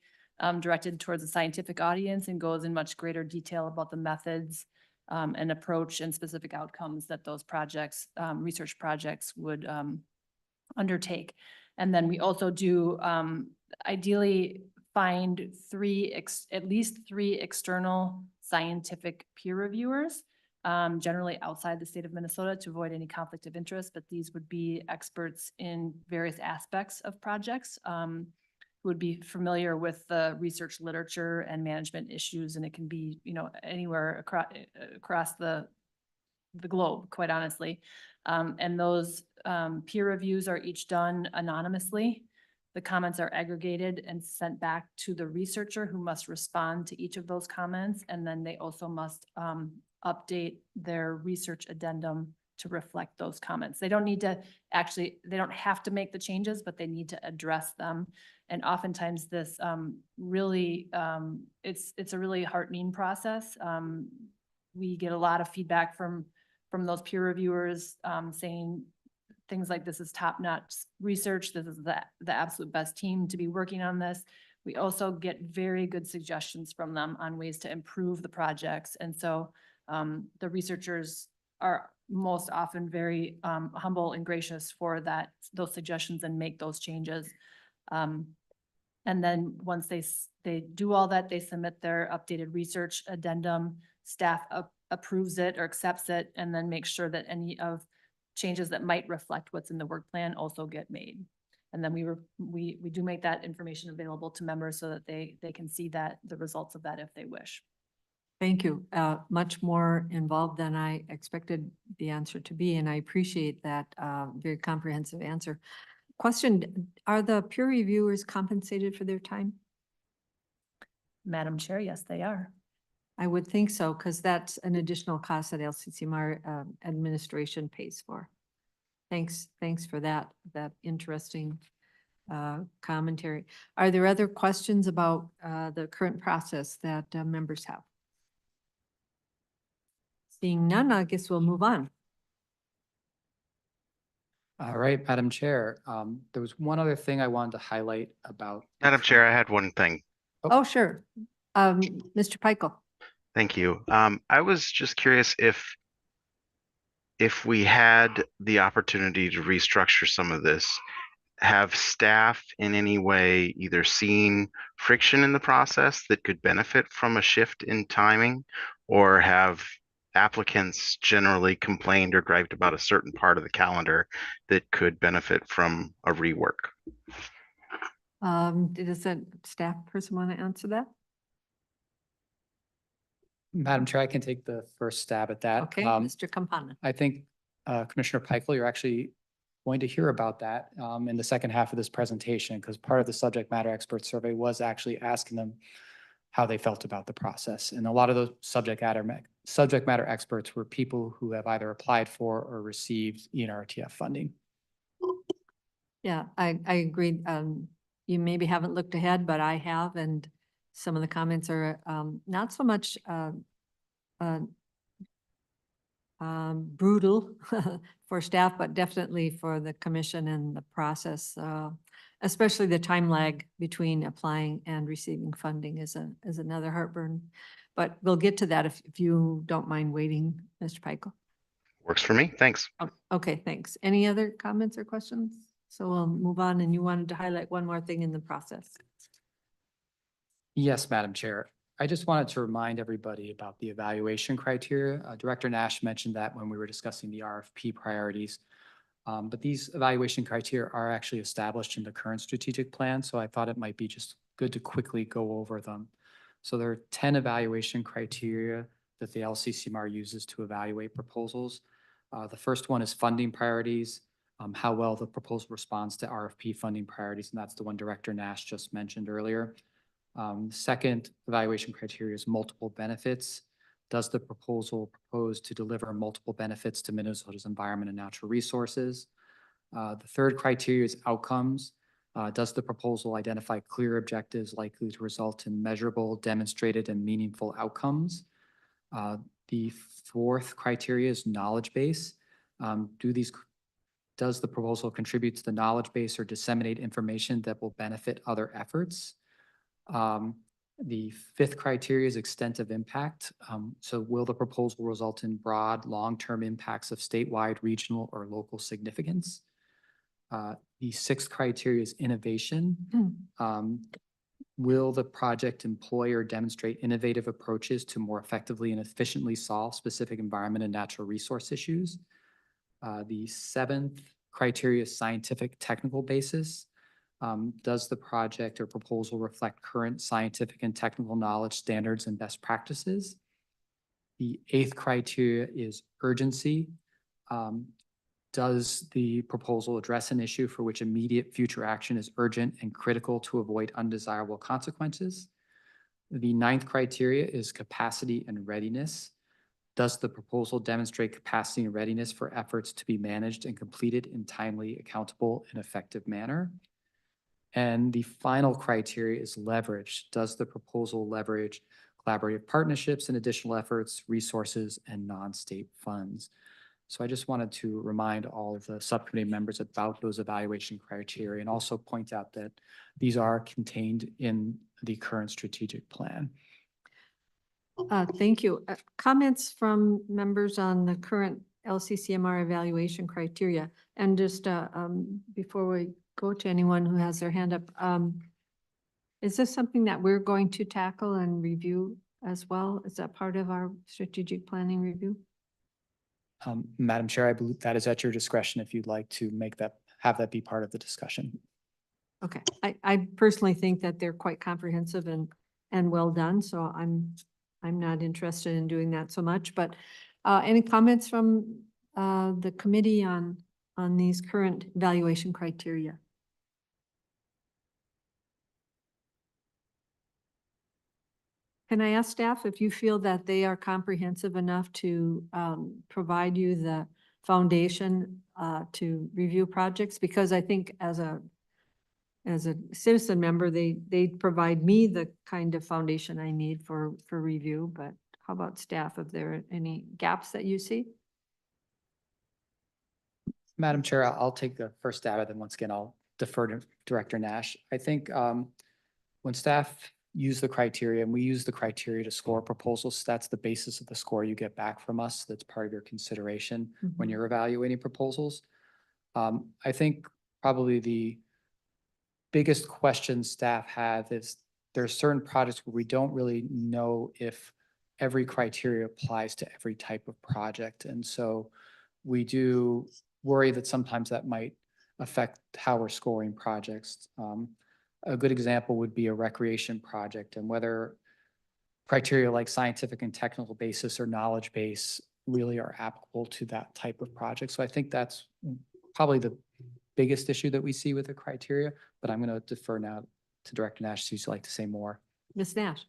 directed towards a scientific audience and goes in much greater detail about the methods and approach and specific outcomes that those projects, research projects would undertake. And then we also do ideally find at least three external scientific peer reviewers, generally outside the state of Minnesota, to avoid any conflict of interest, but these would be experts in various aspects of projects, who would be familiar with the research literature and management issues, and it can be, anywhere across the globe, quite honestly. And those peer reviews are each done anonymously. The comments are aggregated and sent back to the researcher, who must respond to each of those comments. And then they also must update their research addendum to reflect those comments. They don't have to make the changes, but they need to address them. And oftentimes this it's a really heartening process. We get a lot of feedback from those peer reviewers saying things like, this is top-notch research, this is the absolute best team to be working on this. We also get very good suggestions from them on ways to improve the projects. And so the researchers are most often very humble and gracious for those suggestions and make those changes. And then once they do all that, they submit their updated research addendum, staff approves it or accepts it, and then makes sure that any of changes that might reflect what's in the work plan also get made. And then we do make that information available to members so that they can see the results of that if they wish. Thank you. Much more involved than I expected the answer to be, and I appreciate that very comprehensive answer. Question, are the peer reviewers compensated for their time? Madam Chair, yes, they are. I would think so, because that's an additional cost that LCCMR administration pays for. Thanks for that interesting commentary. Are there other questions about the current process that members have? Seeing none, I guess we'll move on. All right, Madam Chair. There was one other thing I wanted to highlight about. Madam Chair, I had one thing. Oh, sure. Mr. Peichel. Thank you. I was just curious if we had the opportunity to restructure some of this, have staff in any way either seen friction in the process that could benefit from a shift in timing, or have applicants generally complained or griped about a certain part of the calendar that could benefit from a rework? Does a staff person want to answer that? Madam Chair, I can take the first stab at that. Okay, Mr. Campana. I think Commissioner Peichel, you're actually going to hear about that in the second half of this presentation, because part of the subject matter expert survey was actually asking them how they felt about the process. And a lot of those subject matter experts were people who have either applied for or received ENRTF funding. Yeah, I agree. You maybe haven't looked ahead, but I have, and some of the comments are not so much brutal for staff, but definitely for the commission and the process, especially the time lag between applying and receiving funding is another heartburn. But we'll get to that if you don't mind waiting, Mr. Peichel. Works for me. Thanks. Oh, okay, thanks. Any other comments or questions? So we'll move on, and you wanted to highlight one more thing in the process. Yes, Madam Chair. I just wanted to remind everybody about the evaluation criteria. Director Nash mentioned that when we were discussing the RFP priorities. But these evaluation criteria are actually established in the current strategic plan, so I thought it might be just good to quickly go over them. So there are 10 evaluation criteria that the LCCMR uses to evaluate proposals. The first one is funding priorities, how well the proposal responds to RFP funding priorities, and that's the one Director Nash just mentioned earlier. Second evaluation criteria is multiple benefits. Does the proposal propose to deliver multiple benefits to Minnesota's environment and natural resources? The third criteria is outcomes. Does the proposal identify clear objectives likely to result in measurable, demonstrated, and meaningful outcomes? The fourth criteria is knowledge base. Does the proposal contribute to the knowledge base or disseminate information that will benefit other efforts? The fifth criteria is extent of impact. So will the proposal result in broad, long-term impacts of statewide, regional, or local significance? The sixth criteria is innovation. Will the project employ or demonstrate innovative approaches to more effectively and efficiently solve specific environment and natural resource issues? The seventh criteria is scientific technical basis. Does the project or proposal reflect current scientific and technical knowledge, standards, and best practices? The eighth criteria is urgency. Does the proposal address an issue for which immediate future action is urgent and critical to avoid undesirable consequences? The ninth criteria is capacity and readiness. Does the proposal demonstrate capacity and readiness for efforts to be managed and completed in timely, accountable, and effective manner? And the final criteria is leverage. Does the proposal leverage collaborative partnerships and additional efforts, resources, and non-state funds? So I just wanted to remind all of the subcommittee members about those evaluation criteria and also point out that these are contained in the current strategic plan. Thank you. Comments from members on the current LCCMR evaluation criteria? And just before we go to anyone who has their hand up, is this something that we're going to tackle and review as well? Is that part of our strategic planning review? Madam Chair, I believe that is at your discretion if you'd like to have that be part of the discussion. Okay, I personally think that they're quite comprehensive and well done, so I'm not interested in doing that so much, but any comments from the committee on these current evaluation criteria? Can I ask staff if you feel that they are comprehensive enough to provide you the foundation to review projects? Because I think as a citizen member, they provide me the kind of foundation I need for review, but how about staff? If there are any gaps that you see? Madam Chair, I'll take the first stab at it, and once again, I'll defer to Director Nash. I think when staff use the criteria, and we use the criteria to score proposals, that's the basis of the score you get back from us. That's part of your consideration when you're evaluating proposals. I think probably the biggest question staff have is there are certain projects where we don't really know if every criteria applies to every type of project. And so we do worry that sometimes that might affect how we're scoring projects. A good example would be a recreation project, and whether criteria like scientific and technical basis or knowledge base really are applicable to that type of project. So I think that's probably the biggest issue that we see with the criteria, but I'm going to defer now to Director Nash, who'd like to say more. Ms. Nash.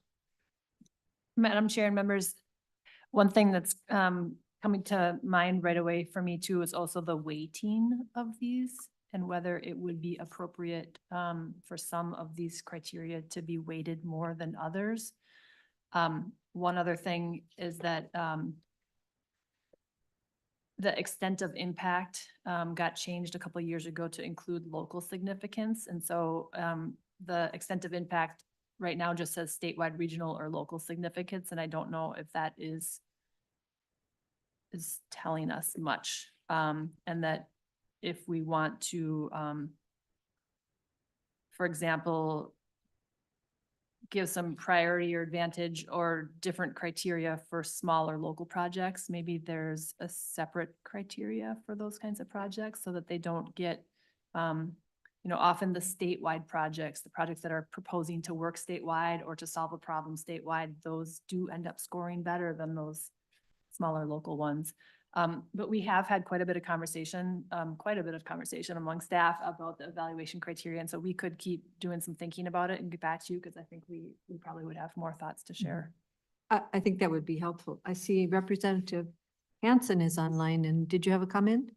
Madam Chair and members, one thing that's coming to mind right away for me too is also the weighting of these and whether it would be appropriate for some of these criteria to be weighted more than others. One other thing is that the extent of impact got changed a couple of years ago to include local significance. And so the extent of impact right now just says statewide, regional, or local significance. And I don't know if that is telling us much. And that if we want to, for example, give some priority or advantage or different criteria for smaller local projects. Maybe there's a separate criteria for those kinds of projects so that they don't get, often the statewide projects, the projects that are proposing to work statewide or to solve a problem statewide, those do end up scoring better than those smaller local ones. But we have had quite a bit of conversation among staff about the evaluation criteria. And so we could keep doing some thinking about it and get back to you, because I think we probably would have more thoughts to share. I think that would be helpful. I see Representative Hansen is online, and did you have a comment?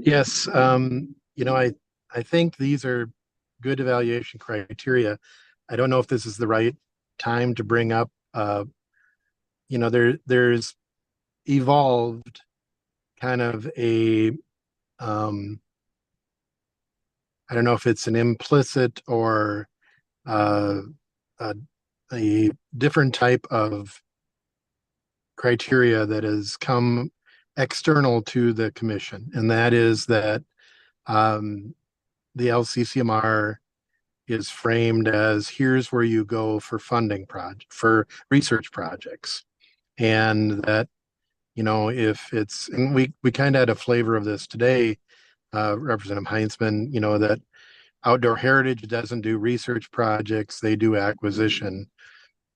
Yes, I think these are good evaluation criteria. I don't know if this is the right time to bring up, there's evolved kind of a, I don't know if it's an implicit or a different type of criteria that has come external to the commission, and that is that the LCCMR is framed as here's where you go for funding for research projects, and that if it's, and we kind of had a flavor of this today, Representative Heinzman, that Outdoor Heritage doesn't do research projects, they do acquisition.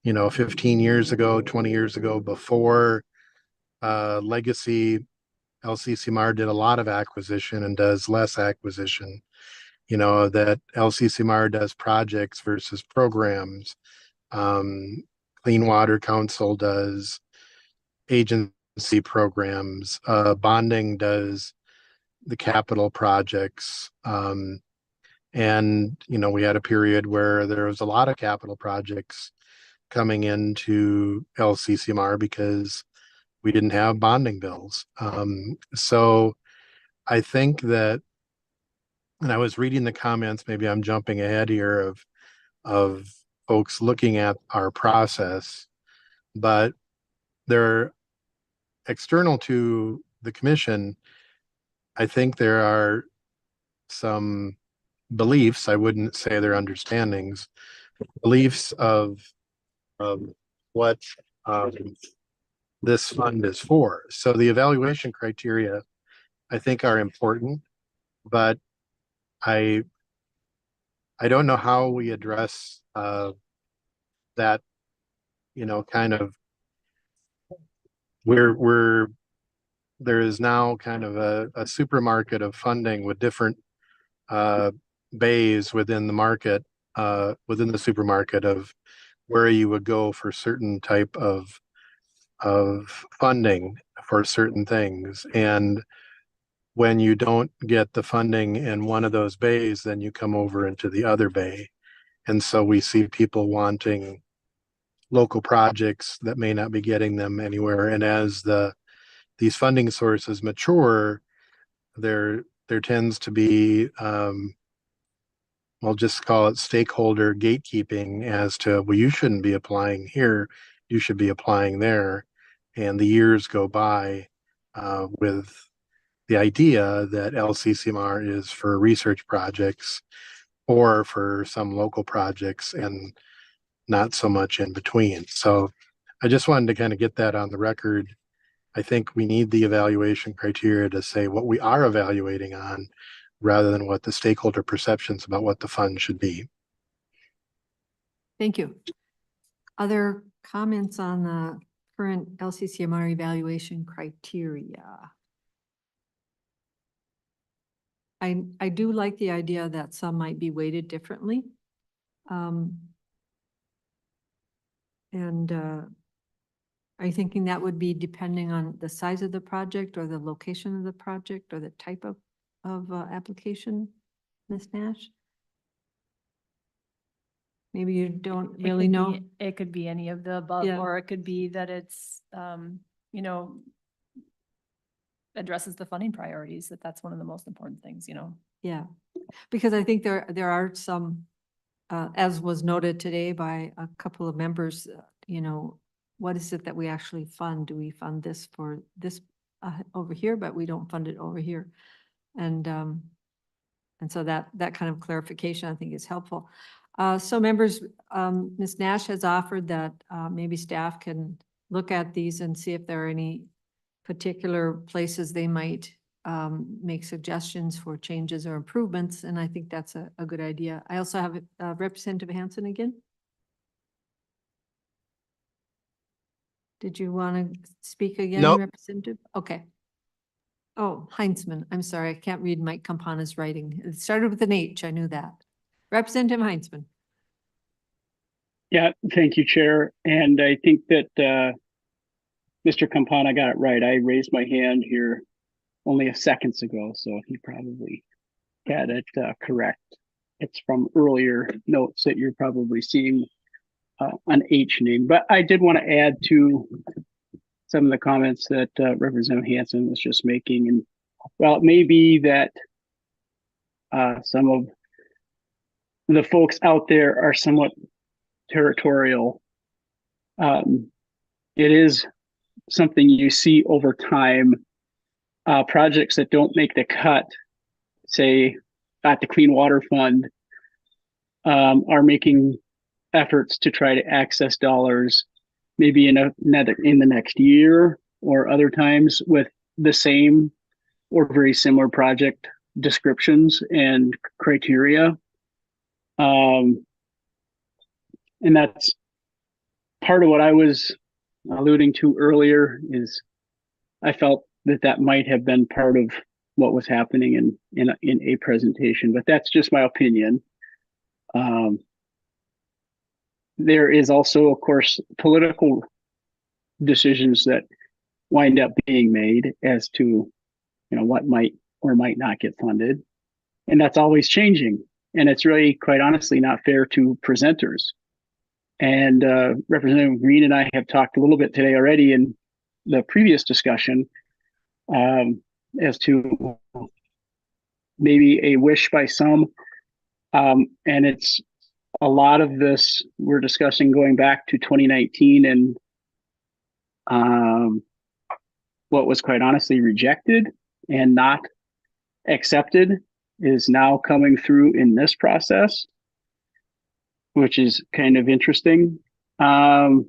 15 years ago, 20 years ago, before Legacy, LCCMR did a lot of acquisition and does less acquisition. That LCCMR does projects versus programs. Clean Water Council does agency programs. Bonding does the capital projects. And we had a period where there was a lot of capital projects coming into LCCMR because we didn't have bonding bills. So I think that, and I was reading the comments, maybe I'm jumping ahead here of folks looking at our process, but they're external to the commission. I think there are some beliefs, I wouldn't say they're understandings, beliefs of what this fund is for. So the evaluation criteria, I think, are important, but I don't know how we address that, kind of where there is now kind of a supermarket of funding with different bays within the market, within the supermarket of where you would go for certain type of funding for certain things. And when you don't get the funding in one of those bays, then you come over into the other bay. And so we see people wanting local projects that may not be getting them anywhere. And as these funding sources mature, there tends to be, I'll just call it stakeholder gatekeeping as to, well, you shouldn't be applying here, you should be applying there. And the years go by with the idea that LCCMR is for research projects or for some local projects and not so much in between. So I just wanted to kind of get that on the record. I think we need the evaluation criteria to say what we are evaluating on rather than what the stakeholder perceptions about what the fund should be. Thank you. Other comments on the current LCCMR evaluation criteria? I do like the idea that some might be weighted differently. Are you thinking that would be depending on the size of the project or the location of the project or the type of application, Ms. Nash? Maybe you don't really know. It could be any of the above, Yeah. or it could be that it's, addresses the funding priorities, that's one of the most important things, Yeah, because I think there are some, as was noted today by a couple of members, what is it that we actually fund? Do we fund this for this over here, but we don't fund it over here? And so that kind of clarification I think is helpful. So members, Ms. Nash has offered that maybe staff can look at these and see if there are any particular places they might make suggestions for changes or improvements, and I think that's a good idea. I also have Representative Hansen again. Did you want to speak again, Nope. Representative? Okay. Oh, Heinzman, I'm sorry, I can't read Mike Campana's writing. It started with an H, I knew that. Representative Heinzman. Yeah, thank you, Chair. And I think that Mr. Campana got it right. I raised my hand here only a seconds ago, so he probably had it correct. It's from earlier notes that you're probably seeing an H name. But I did want to add to some of the comments that Representative Hansen was just making. And well, it may be that some of the folks out there are somewhat territorial. It is something you see over time. Projects that don't make the cut, say at the Clean Water Fund, are making efforts to try to access dollars, maybe in the next year, or other times with the same or very similar project descriptions and criteria. And that's part of what I was alluding to earlier. Is I felt that might have been part of what was happening in a presentation, but that's just my opinion. There is also, of course, political decisions that wind up being made as to, what might or might not get funded, and that's always changing. And it's really, quite honestly, not fair to presenters. And Representative Green and I have talked a little bit today already in the previous discussion as to maybe a wish by some, and it's a lot of this we're discussing going back to 2019 and what was quite honestly rejected and not accepted is now coming through in this process, which is kind of interesting. To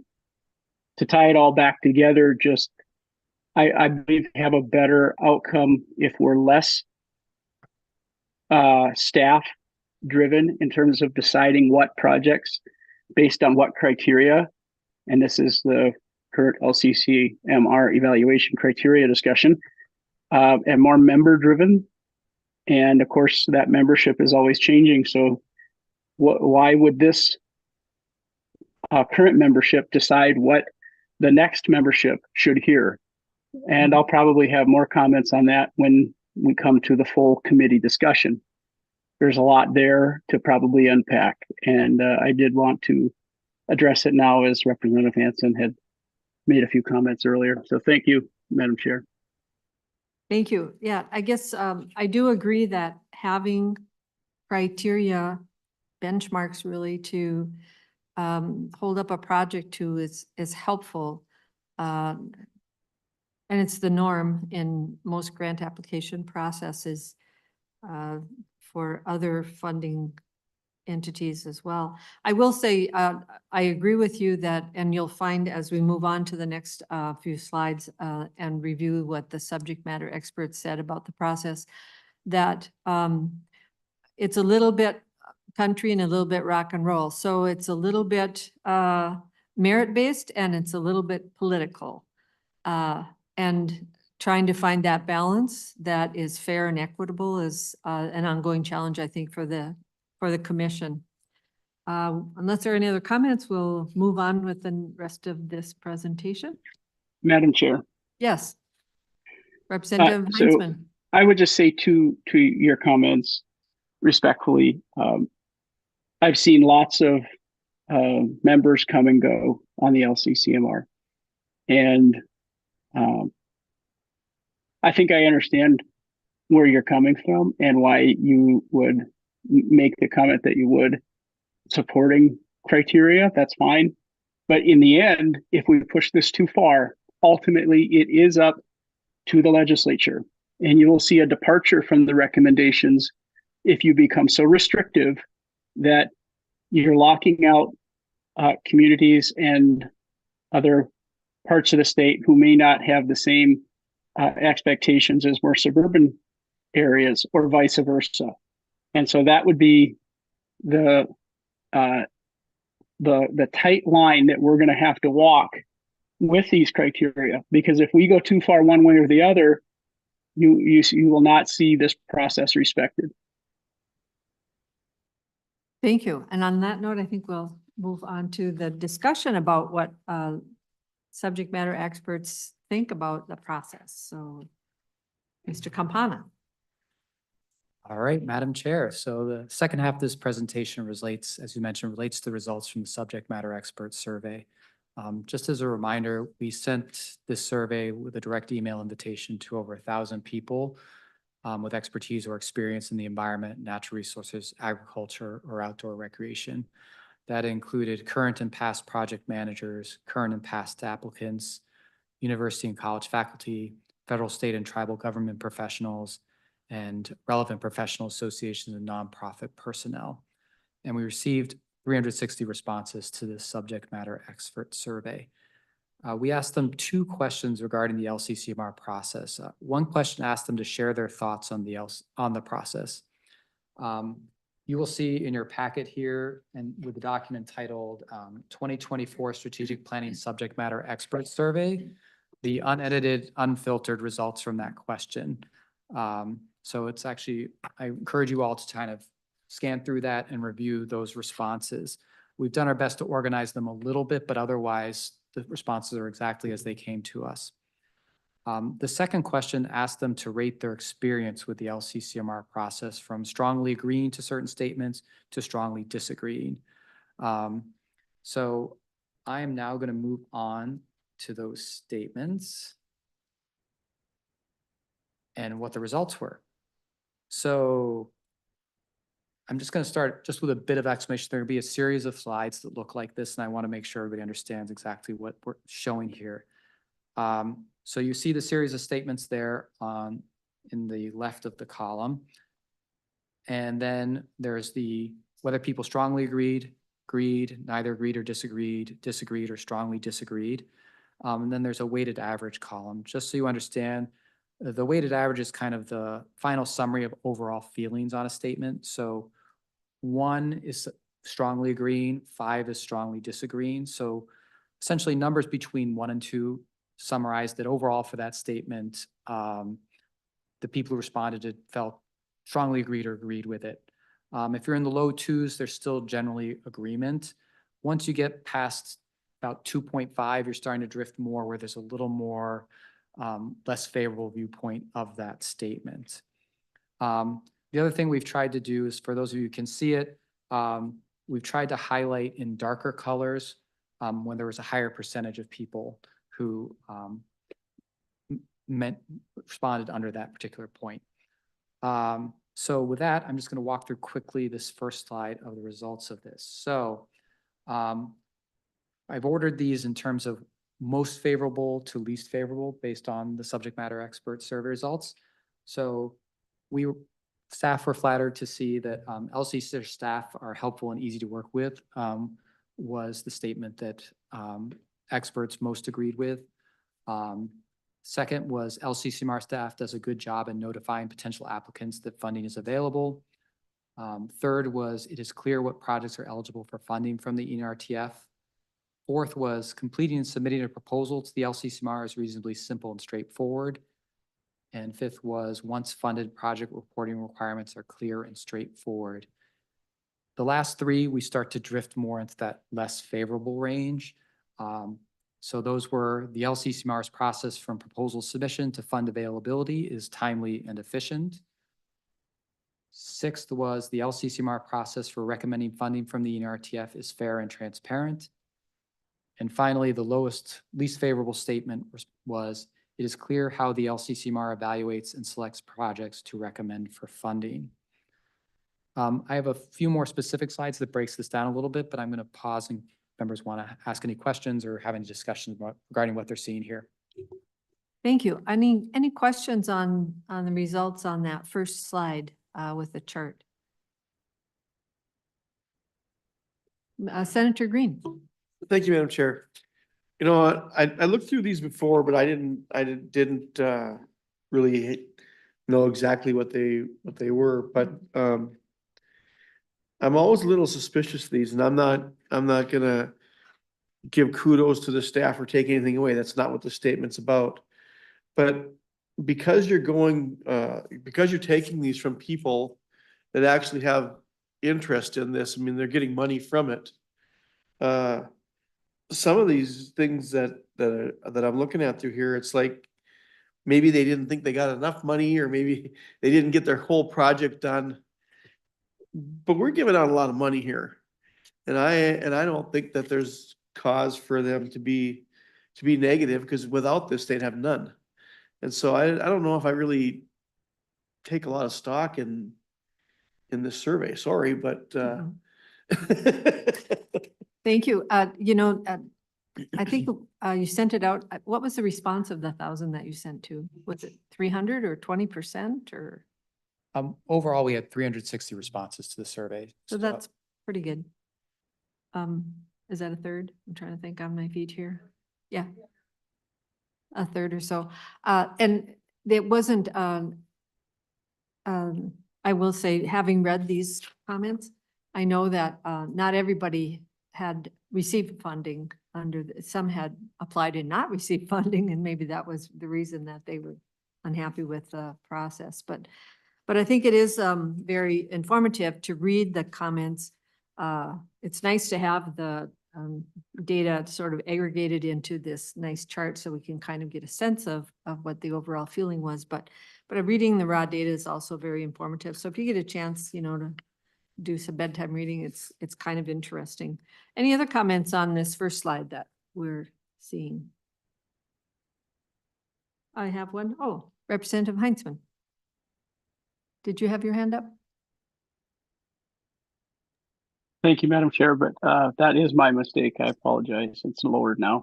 tie it all back together, just I believe have a better outcome if we're less staff driven in terms of deciding what projects based on what criteria. And this is the current LCCMR evaluation criteria discussion, and more member driven. And of course, that membership is always changing. So why would this current membership decide what the next membership should hear? And I'll probably have more comments on that when we come to the full committee discussion. There's a lot there to probably unpack. And I did want to address it now as Representative Hansen had made a few comments earlier. So thank you, Madam Chair. Thank you. Yeah, I guess I do agree that having criteria benchmarks really to hold up a project to is helpful. And it's the norm in most grant application processes for other funding entities as well. I will say, I agree with you that, and you'll find as we move on to the next few slides and review what the subject matter experts said about the process, that it's a little bit country and a little bit rock and roll. So it's a little bit merit-based and it's a little bit political. And trying to find that balance that is fair and equitable is an ongoing challenge, I think, for the commission. Unless there are any other comments, we'll move on with the rest of this presentation. Madam Chair. Yes. Representative So Heinzman. I would just say to your comments respectfully, I've seen lots of members come and go on the LCCMR. And I think I understand where you're coming from and why you would make the comment that you would supporting criteria. That's fine. But in the end, if we push this too far, ultimately it is up to the legislature. And you will see a departure from the recommendations if you become so restrictive that you're locking out communities and other parts of the state who may not have the same expectations as more suburban areas, or vice versa. And so that would be the tight line that we're going to have to walk with these criteria, because if we go too far one way or the other, you will not see this process respected. Thank you. And on that note, I think we'll move on to the discussion about what subject matter experts think about the process. So, Mr. Campana. All right, Madam Chair. So the second half of this presentation relates, as you mentioned, relates to the results from the subject matter expert survey. Just as a reminder, we sent this survey with a direct email invitation to over 1,000 people with expertise or experience in the environment, natural resources, agriculture, or outdoor recreation. That included current and past project managers, current and past applicants, university and college faculty, federal, state, and tribal government professionals, and relevant professional associations and nonprofit personnel. And we received 360 responses to this subject matter expert survey. We asked them 2 questions regarding the LCCMR process. One question asked them to share their thoughts on the process. You will see in your packet here, and with the document titled 2024 Strategic Planning Subject Matter Expert Survey, the unedited, unfiltered results from that question. So it's actually, I encourage you all to kind of scan through that and review those responses. We've done our best to organize them a little bit, but otherwise the responses are exactly as they came to us. The second question asked them to rate their experience with the LCCMR process from strongly agreeing to certain statements to strongly disagreeing. So I am now going to move on to those statements and what the results were. So I'm just going to start just with a bit of explanation. There will be a series of slides that look like this, and I want to make sure everybody understands exactly what we're showing here. So you see the series of statements there in the left of the column. And then there's the whether people strongly agreed, neither agreed or disagreed, disagreed or strongly disagreed. And then there's a weighted average column. Just so you understand, the weighted average is kind of the final summary of overall feelings on a statement. So 1 is strongly agreeing, 5 is strongly disagreeing. So essentially numbers between 1 and 2 summarize that overall for that statement, the people who responded felt strongly agreed or agreed with it. If you're in the low 2s, there's still generally agreement. Once you get past about 2.5, you're starting to drift more where there's a little more less favorable viewpoint of that statement. The other thing we've tried to do is, for those of you who can see it, we've tried to highlight in darker colors when there was a higher percentage of people who responded under that particular point. So with that, I'm just going to walk through quickly this first slide of the results of this. So I've ordered these in terms of most favorable to least favorable based on the subject matter expert survey results. So staff were flattered to see that LCCMR staff are helpful and easy to work with, was the statement that experts most agreed with. Second was LCCMR staff does a good job in notifying potential applicants that funding is available. Third was it is clear what projects are eligible for funding from the ENRTF. Fourth was completing and submitting a proposal to the LCCMR is reasonably simple and straightforward. And fifth was once funded, project reporting requirements are clear and straightforward. The last 3, we start to drift more into that less favorable range. So those were the LCCMR's process from proposal submission to fund availability is timely and efficient. 6th was the LCCMR process for recommending funding from the ENRTF is fair and transparent. And finally, the least favorable statement was, it is clear how the LCCMR evaluates and selects projects to recommend for funding. I have a few more specific slides that breaks this down a little bit, but I'm going to pause and members want to ask any questions or have any discussions regarding what they're seeing here. Thank you. Any questions on the results on that first slide with the chart? Senator Green. Thank you, Madam Chair. You know, what, I looked through these before, but I didn't really know exactly what they were, but, I'm always a little suspicious of these, and I'm not gonna give kudos to the staff or take anything away. That's not what the statement's about. But because you're because you're taking these from people that actually have interest in this, I mean, they're getting money from it. Some of these things that I'm looking at through here, it's like maybe they didn't think they got enough money, or maybe they didn't get their whole project done. But we're giving out a lot of money here. And I don't think that there's cause for them to be negative, because without this, they'd have none. And so I don't know if I really take a lot of stock in this survey, sorry, but Thank you. I think you sent it out. What was the response of the 1,000 that you sent to? Was it 300 or 20% or? Overall, we had 360 responses to the survey. So that's pretty good. Is that a third? I'm trying to think on my feet here. Yeah. A third or so. And it wasn't, I will say, having read these comments, I know that not everybody had received funding some had applied and not received funding, and maybe that was the reason that they were unhappy with the process. But I think it is very informative to read the comments. It's nice to have the data sort of aggregated into this nice chart so we can kind of get a sense of what the overall feeling was. But reading the raw data is also very informative. So if you get a chance, to do some bedtime reading, it's kind of interesting. Any other comments on this first slide that we're seeing? I have one. Oh, Representative Heinzman. Did you have your hand up? Thank you, Madam Chair, but that is my mistake. I apologize. It's lowered now.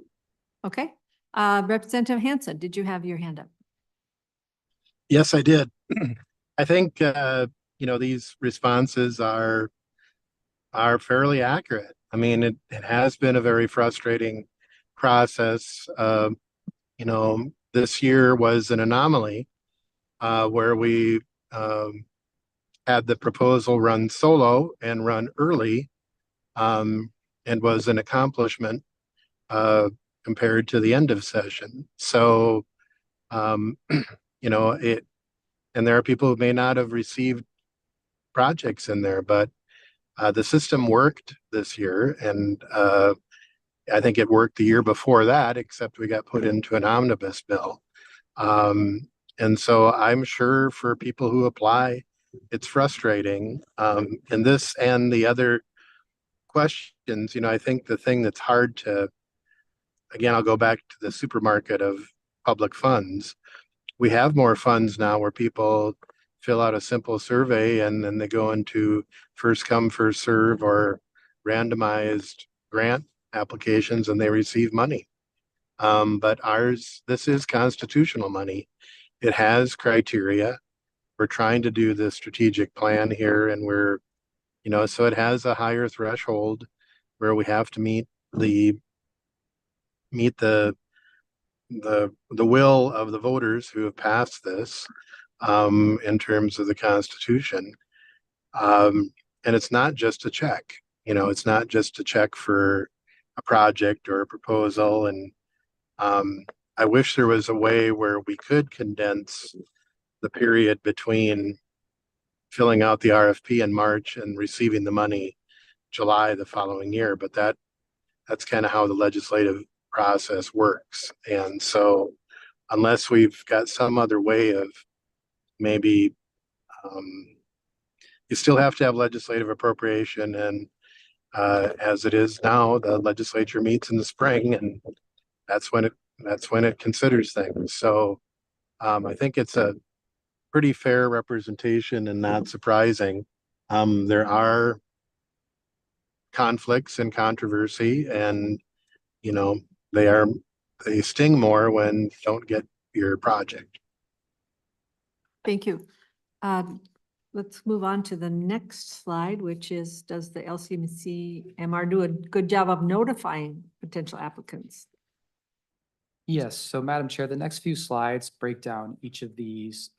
Okay. Representative Hansen, did you have your hand up? Yes, I did. I think, these responses are fairly accurate. I mean, it has been a very frustrating process. This year was an anomaly where we had the proposal run solo and run early, and was an accomplishment compared to the end of session. So, and there are people who may not have received projects in there, but the system worked this year, and I think it worked the year before that, except we got put into an omnibus bill. And so I'm sure for people who apply, it's frustrating. And this and the other questions, I think the thing that's hard to, again, I'll go back to the supermarket of public funds. We have more funds now where people fill out a simple survey and then they go into first come, first serve or randomized grant applications and they receive money. But this is constitutional money. It has criteria. We're trying to do the strategic plan here, and so it has a higher threshold where we have to meet the will of the voters who have passed this in terms of the Constitution. And it's not just a check, it's not just a check for a project or a proposal. And I wish there was a way where we could condense the period between filling out the RFP in March and receiving the money July the following year, but that's kind of how the legislative process works. And so unless we've got some other way of maybe, you still have to have legislative appropriation, and as it is now, the legislature meets in the spring, and that's when it considers things. So I think it's a pretty fair representation and not surprising. There are conflicts and controversy, and they sting more when you don't get your project. Thank you. let's move on to the next slide, which is, does the LCCMR do a good job of notifying potential applicants? Yes, so Madam Chair, the next few slides break down each of these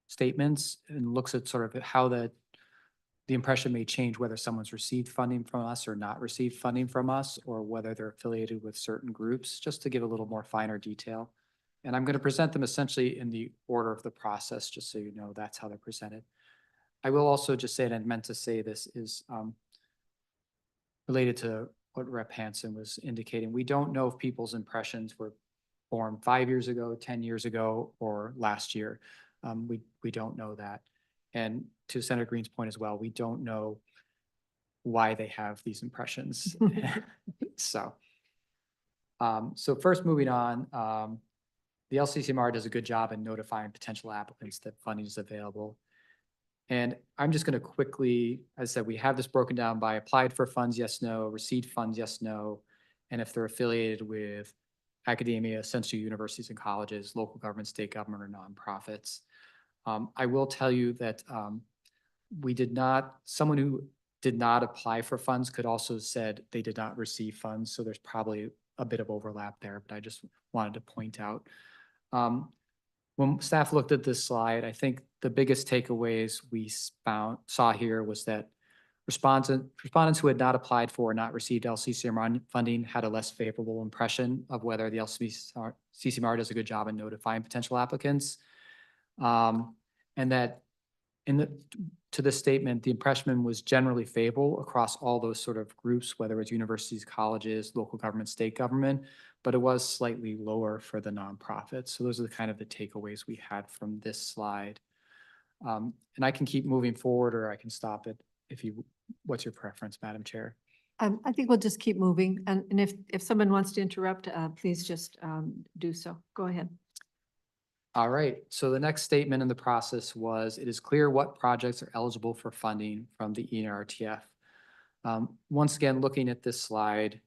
statements and looks at sort of how the impression may change whether someone's received funding from us or not received funding from us, or whether they're affiliated with certain groups, just to give a little more finer detail. And I'm going to present them essentially in the order of the process, just so you know that's how they're presented. I will also just say, and I meant to say this, is related to what Rep. Hansen was indicating. We don't know if people's impressions were formed 5 years ago, 10 years ago, or last year. We don't know that. And to Senator Green's point as well, we don't know why they have these impressions. So first moving on, the LCCMR does a good job in notifying potential applicants that funding is available. And I'm just going to quickly, as I said, we have this broken down by applied for funds, yes, no, received funds, yes, no, and if they're affiliated with academia, essentially universities and colleges, local government, state government, or nonprofits. I will tell you that someone who did not apply for funds could also said they did not receive funds. So there's probably a bit of overlap there, but I just wanted to point out. When staff looked at this slide, I think the biggest takeaways we saw here was that respondents who had not applied for or not received LCCMR funding had a less favorable impression of whether the LCCMR does a good job in notifying potential applicants. And that to this statement, the impression was generally favorable across all those sort of groups, whether it's universities, colleges, local government, state government, but it was slightly lower for the nonprofits. So those are the kind of the takeaways we had from this slide. And I can keep moving forward, or I can stop it what's your preference, Madam Chair? I think we'll just keep moving. And if someone wants to interrupt, please just do so. Go ahead. All right, so the next statement in the process was, it is clear what projects are eligible for funding from the ENRTF. Once again, looking at this slide,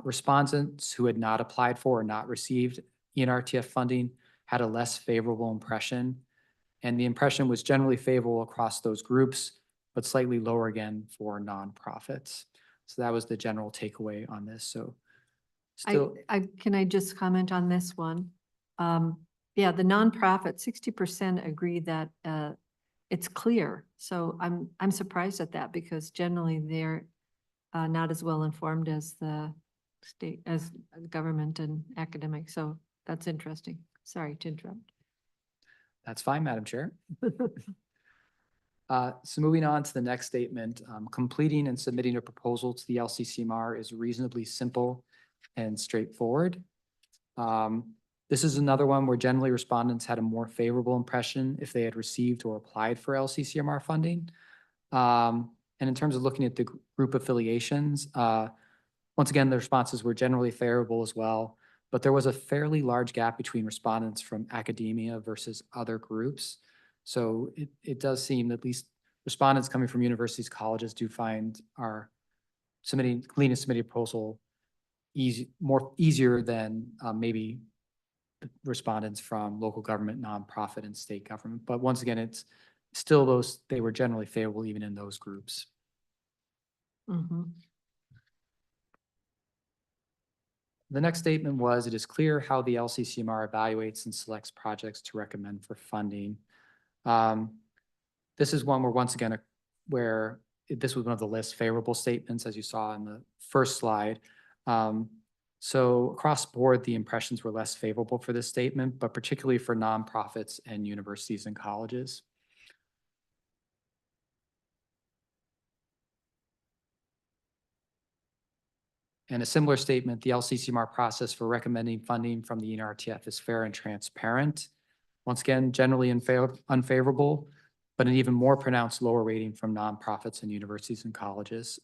respondents who had not applied for or not received ENRTF funding had a less favorable impression, and the impression was generally favorable across those groups, but slightly lower again for nonprofits. So that was the general takeaway on this. So still, Can I just comment on this one? Yeah, the nonprofit, 60% agree that it's clear. So I'm surprised at that, because generally they're not as well informed as the state, as government and academic. So that's interesting. Sorry to interrupt. that's fine, Madam Chair. So moving on to the next statement, completing and submitting a proposal to the LCCMR is reasonably simple and straightforward. This is another one where generally respondents had a more favorable impression if they had received or applied for LCCMR funding. And in terms of looking at the group affiliations, once again, the responses were generally favorable as well, but there was a fairly large gap between respondents from academia versus other groups. So it does seem that at least respondents coming from universities, colleges do find our completing and submitting a proposal easier than maybe respondents from local government, nonprofit, and state government. But once again, it's still they were generally favorable even in those groups. Mm-hmm. The next statement was, it is clear how the LCCMR evaluates and selects projects to recommend for funding. This is one where, once again, this was one of the less favorable statements, as you saw in the first slide. So across the board, the impressions were less favorable for this statement, but particularly for nonprofits and universities and colleges. And a similar statement, the LCCMR process for recommending funding from the ENRTF is fair and transparent. Once again, generally unfavorable, but an even more pronounced lower rating from nonprofits and universities and colleges.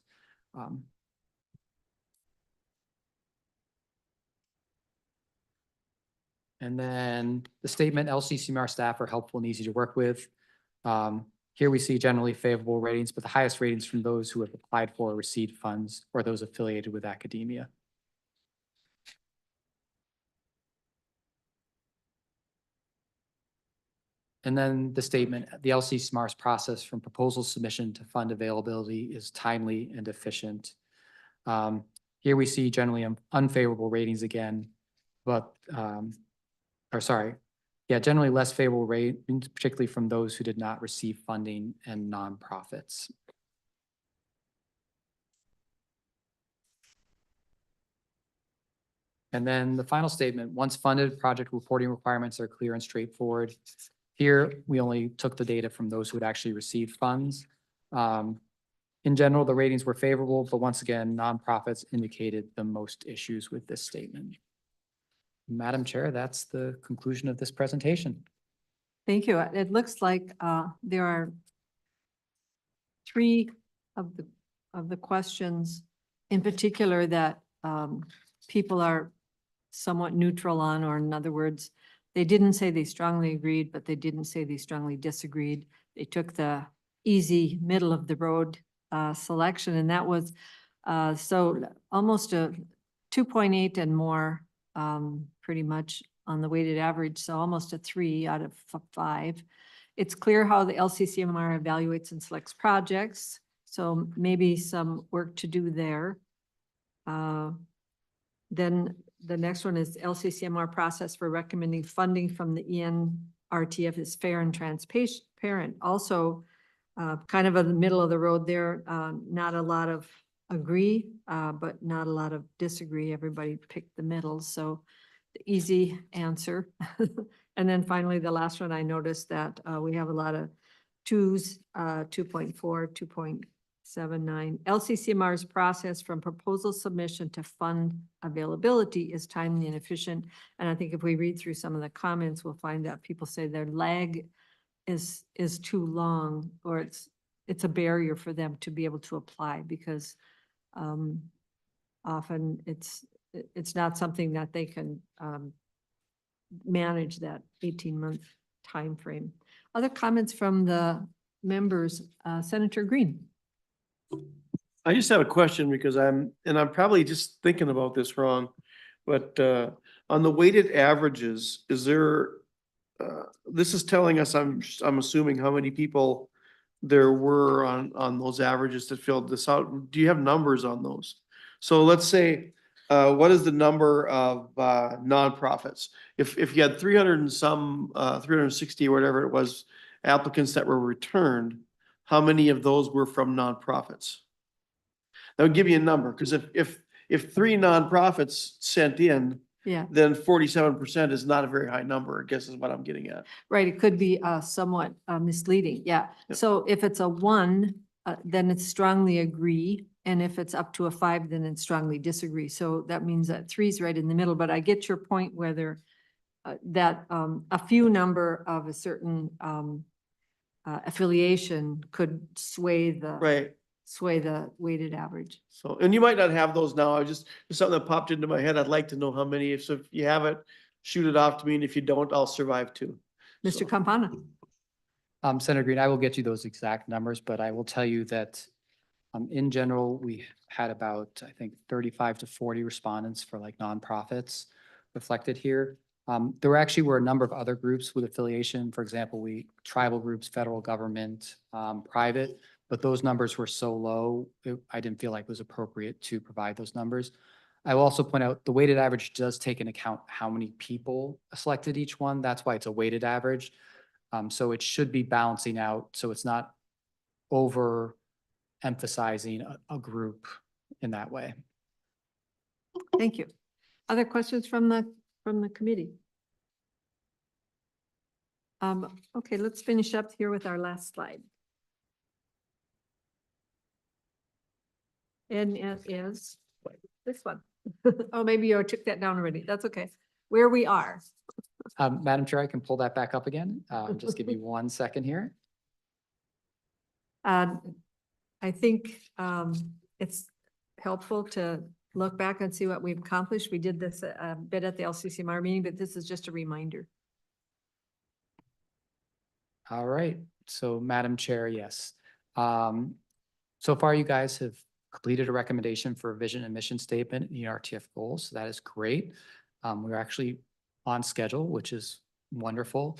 And then the statement, LCCMR staff are helpful and easy to work with. Here we see generally favorable ratings, but the highest ratings from those who have applied for or received funds or those affiliated with academia. And then the statement, the LCCMR's process from proposal submission to fund availability is timely and efficient. Here we see generally unfavorable ratings again, but, generally less favorable ratings, particularly from those who did not receive funding and nonprofits. And then the final statement, once funded, project reporting requirements are clear and straightforward. Here, we only took the data from those who had actually received funds. In general, the ratings were favorable, but once again, nonprofits indicated the most issues with this statement. Madam Chair, that's the conclusion of this presentation. Thank you. It looks like there are three of the questions in particular that people are somewhat neutral on, or in other words, they didn't say they strongly agreed, but they didn't say they strongly disagreed. They took the easy middle of the road selection, and that was so almost a 2.8 and more, pretty much on the weighted average, so almost a 3 out of 5. It's clear how the LCCMR evaluates and selects projects, so maybe some work to do there. Then the next one is LCCMR process for recommending funding from the ENRTF is fair and transparent. Also, kind of in the middle of the road there, not a lot of agree, but not a lot of disagree. Everybody picked the middle, so the easy answer. And then finally, the last one, I noticed that we have a lot of 2s, 2.4, 2.79. LCCMR's process from proposal submission to fund availability is timely and efficient. And I think if we read through some of the comments, we'll find that people say their lag is too long, or it's a barrier for them to be able to apply, because often it's not something that they can manage that 18-month time frame. Other comments from the members, Senator Green. I just have a question because I'm probably just thinking about this wrong, but on the weighted averages, is there, this is telling us, I'm assuming how many people there were on those averages that filled this out. Do you have numbers on those? So let's say, what is the number of nonprofits? If you had 300 and some, 360 or whatever it was, applicants that were returned, how many of those were from nonprofits? That would give you a number, because if 3 nonprofits sent in, Yeah, then 47% is not a very high number, I guess is what I'm getting at. right. It could be somewhat misleading. Yeah. Yep. So if it's a 1, then it's strongly agree. And if it's up to a 5, then it's strongly disagree. So that means that 3 is right in the middle. But I get your point whether that a few number of a certain affiliation could sway the Right. weighted average. So, and you might not have those now. I just, there's something that popped into my head. I'd like to know how many. So if you have it, shoot it off to me. And if you don't, I'll survive too. Mr. So- Campana. Senator Green, I will get you those exact numbers, but I will tell you that in general, we had about, I think, 35 to 40 respondents for like nonprofits reflected here. There actually were a number of other groups with affiliation. For example, tribal groups, federal government, private, but those numbers were so low, I didn't feel like it was appropriate to provide those numbers. I will also point out the weighted average does take into account how many people selected each one. That's why it's a weighted average. So it should be balancing out, so it's not over emphasizing a group in that way. Thank you. Other questions from the committee? Okay, let's finish up here with our last slide. And it is this one. Oh, maybe you took that down already. That's okay. Where we are. Madam Chair, I can pull that back up again. Just give me 1 second here. I think it's helpful to look back and see what we've accomplished. We did this a bit at the LCCMR meeting, but this is just a reminder. All right, so Madam Chair, yes. So far, you guys have completed a recommendation for a vision and mission statement in the RTF goals. So that is great. We're actually on schedule, which is wonderful.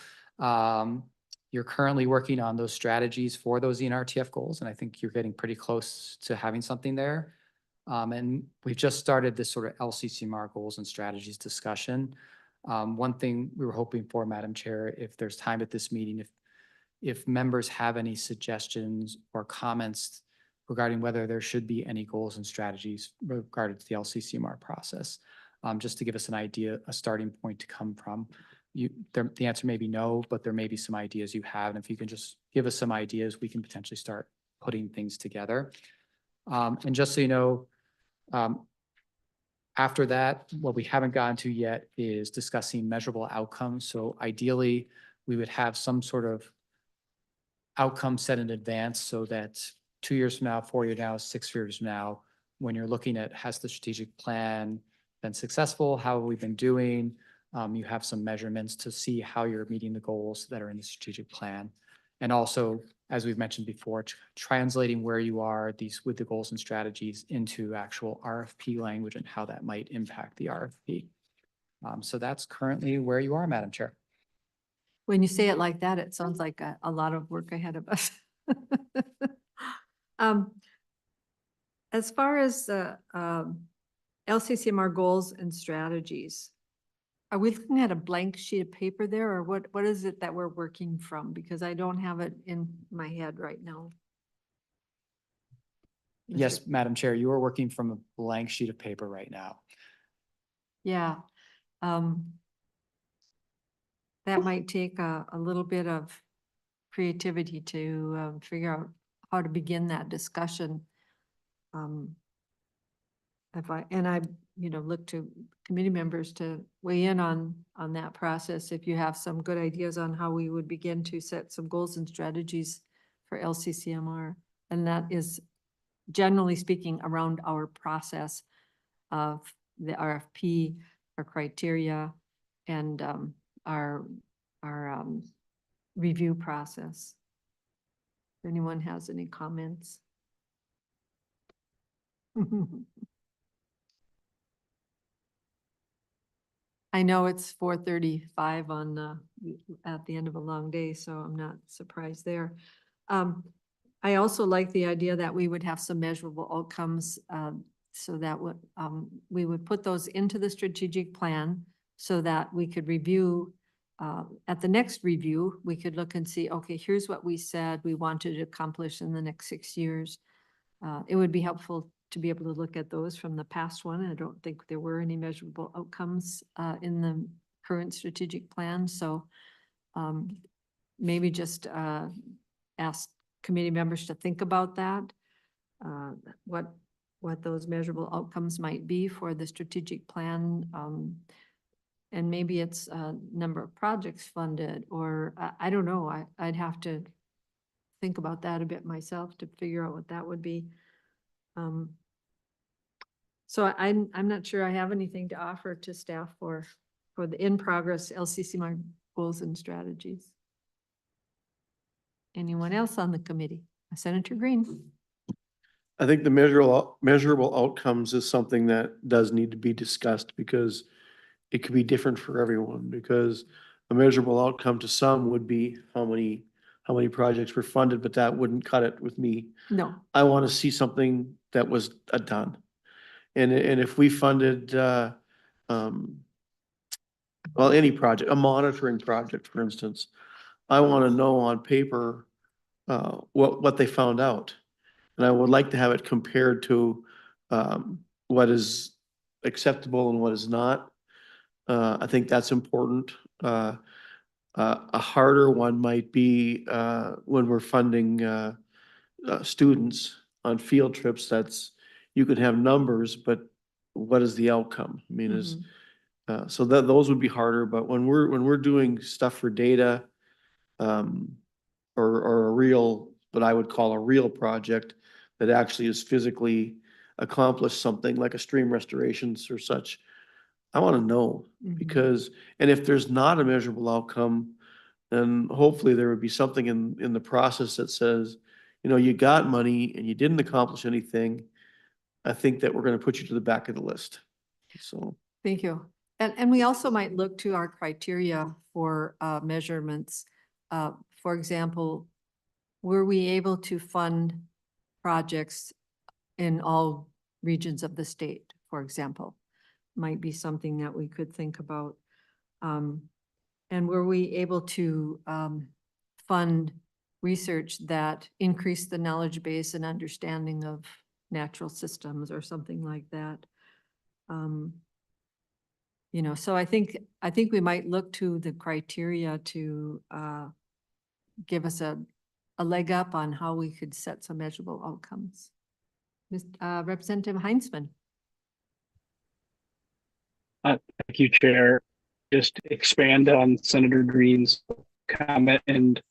You're currently working on those strategies for those ENRTF goals, and I think you're getting pretty close to having something there. And we've just started this sort of LCCMR goals and strategies discussion. One thing we were hoping for, Madam Chair, if there's time at this meeting, if members have any suggestions or comments regarding whether there should be any goals and strategies regarding to the LCCMR process, just to give us an idea, a starting point to come from. The answer may be no, but there may be some ideas you have. And if you can just give us some ideas, we can potentially start putting things together. And just so you know, after that, what we haven't gotten to yet is discussing measurable outcomes. So ideally, we would have some sort of outcome set in advance so that 2 years from now, 4 years from now, 6 years from now, when you're looking at has the strategic plan been successful, how have we been doing, you have some measurements to see how you're meeting the goals that are in the strategic plan. And also, as we've mentioned before, translating where you are with the goals and strategies into actual RFP language and how that might impact the RFP. So that's currently where you are, Madam Chair. When you say it like that, it sounds like a lot of work ahead of us. As far as the LCCMR goals and strategies, are we looking at a blank sheet of paper there, or what is it that we're working from? Because I don't have it in my head right now. Yes, Madam Chair, you are working from a blank sheet of paper right now. Yeah. That might take a little bit of creativity to figure out how to begin that discussion. I look to committee members to weigh in on that process. If you have some good ideas on how we would begin to set some goals and strategies for LCCMR, and that is generally speaking around our process of the RFP, our criteria, and our review process. If anyone has any comments? I know it's 4:35 on at the end of a long day, so I'm not surprised there. I also like the idea that we would have some measurable outcomes, so that we would put those into the strategic plan so that we could review. At the next review, we could look and see, okay, here's what we said we wanted to accomplish in the next 6 years. It would be helpful to be able to look at those from the past one. I don't think there were any measurable outcomes in the current strategic plan. So maybe just ask committee members to think about that, what those measurable outcomes might be for the strategic plan. And maybe it's number of projects funded, or I don't know. I'd have to think about that a bit myself to figure out what that would be. So I'm not sure I have anything to offer to staff for the in-progress LCCMR goals and strategies. Anyone else on the committee? Senator Green. I think the measurable outcomes is something that does need to be discussed, because it could be different for everyone, because a measurable outcome to some would be how many projects were funded, but that wouldn't cut it with me. No. I want to see something that was done. And if we funded, any project, a monitoring project, for instance, I want to know on paper, what they found out. And I would like to have it compared to, what is acceptable and what is not. I think that's important. A harder one might be, when we're funding, students on field trips. You could have numbers, but what is the outcome? I mean, so those would be harder, but when we're doing stuff for data, or a real, what I would call a real project that actually is physically accomplished something like a stream restorations or such, I want to know, because, and if there's not a measurable outcome, then hopefully there would be something in the process that says, you got money and you didn't accomplish anything. I think that we're going to put you to the back of the list. So. Thank you. And we also might look to our criteria for measurements for example, were we able to fund projects in all regions of the state, for example? Might be something that we could think about. And were we able to fund research that increased the knowledge base and understanding of natural systems or something like that? You know, so I think we might look to the criteria to give us a leg up on how we could set some measurable outcomes. Representative Heinzman. Thank you, Chair. Just expand on Senator Green's comment and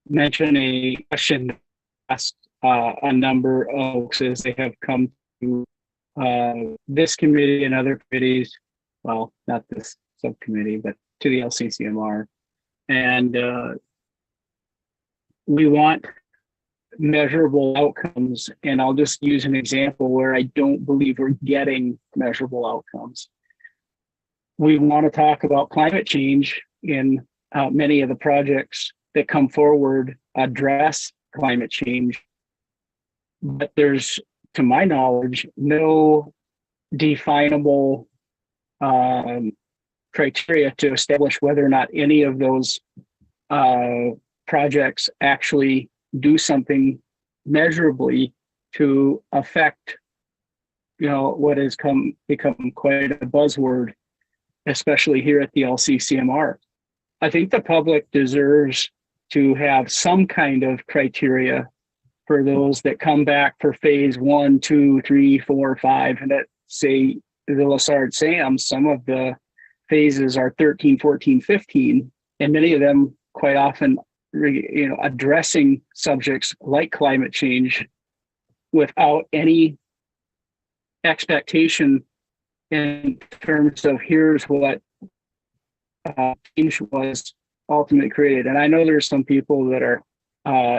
mention a question asked a number of folks as they have come to this committee and other committees. Well, not this subcommittee, but to the LCCMR. And we want measurable outcomes. And I'll just use an example where I don't believe we're getting measurable outcomes. We want to talk about climate change in many of the projects that come forward address climate change. But there's, to my knowledge, no definable criteria to establish whether or not any of those projects actually do something measurably to affect, you know, what has become quite a buzzword, especially here at the LCCMR. I think the public deserves to have some kind of criteria for those that come back for phase 1, 2, 3, 4, 5, and that say the Lassard SAM, some of the phases are 13, 14, 15, and many of them quite often, you know, addressing subjects like climate change without any expectation in terms of here's what change was ultimately created. And I know there's some people that are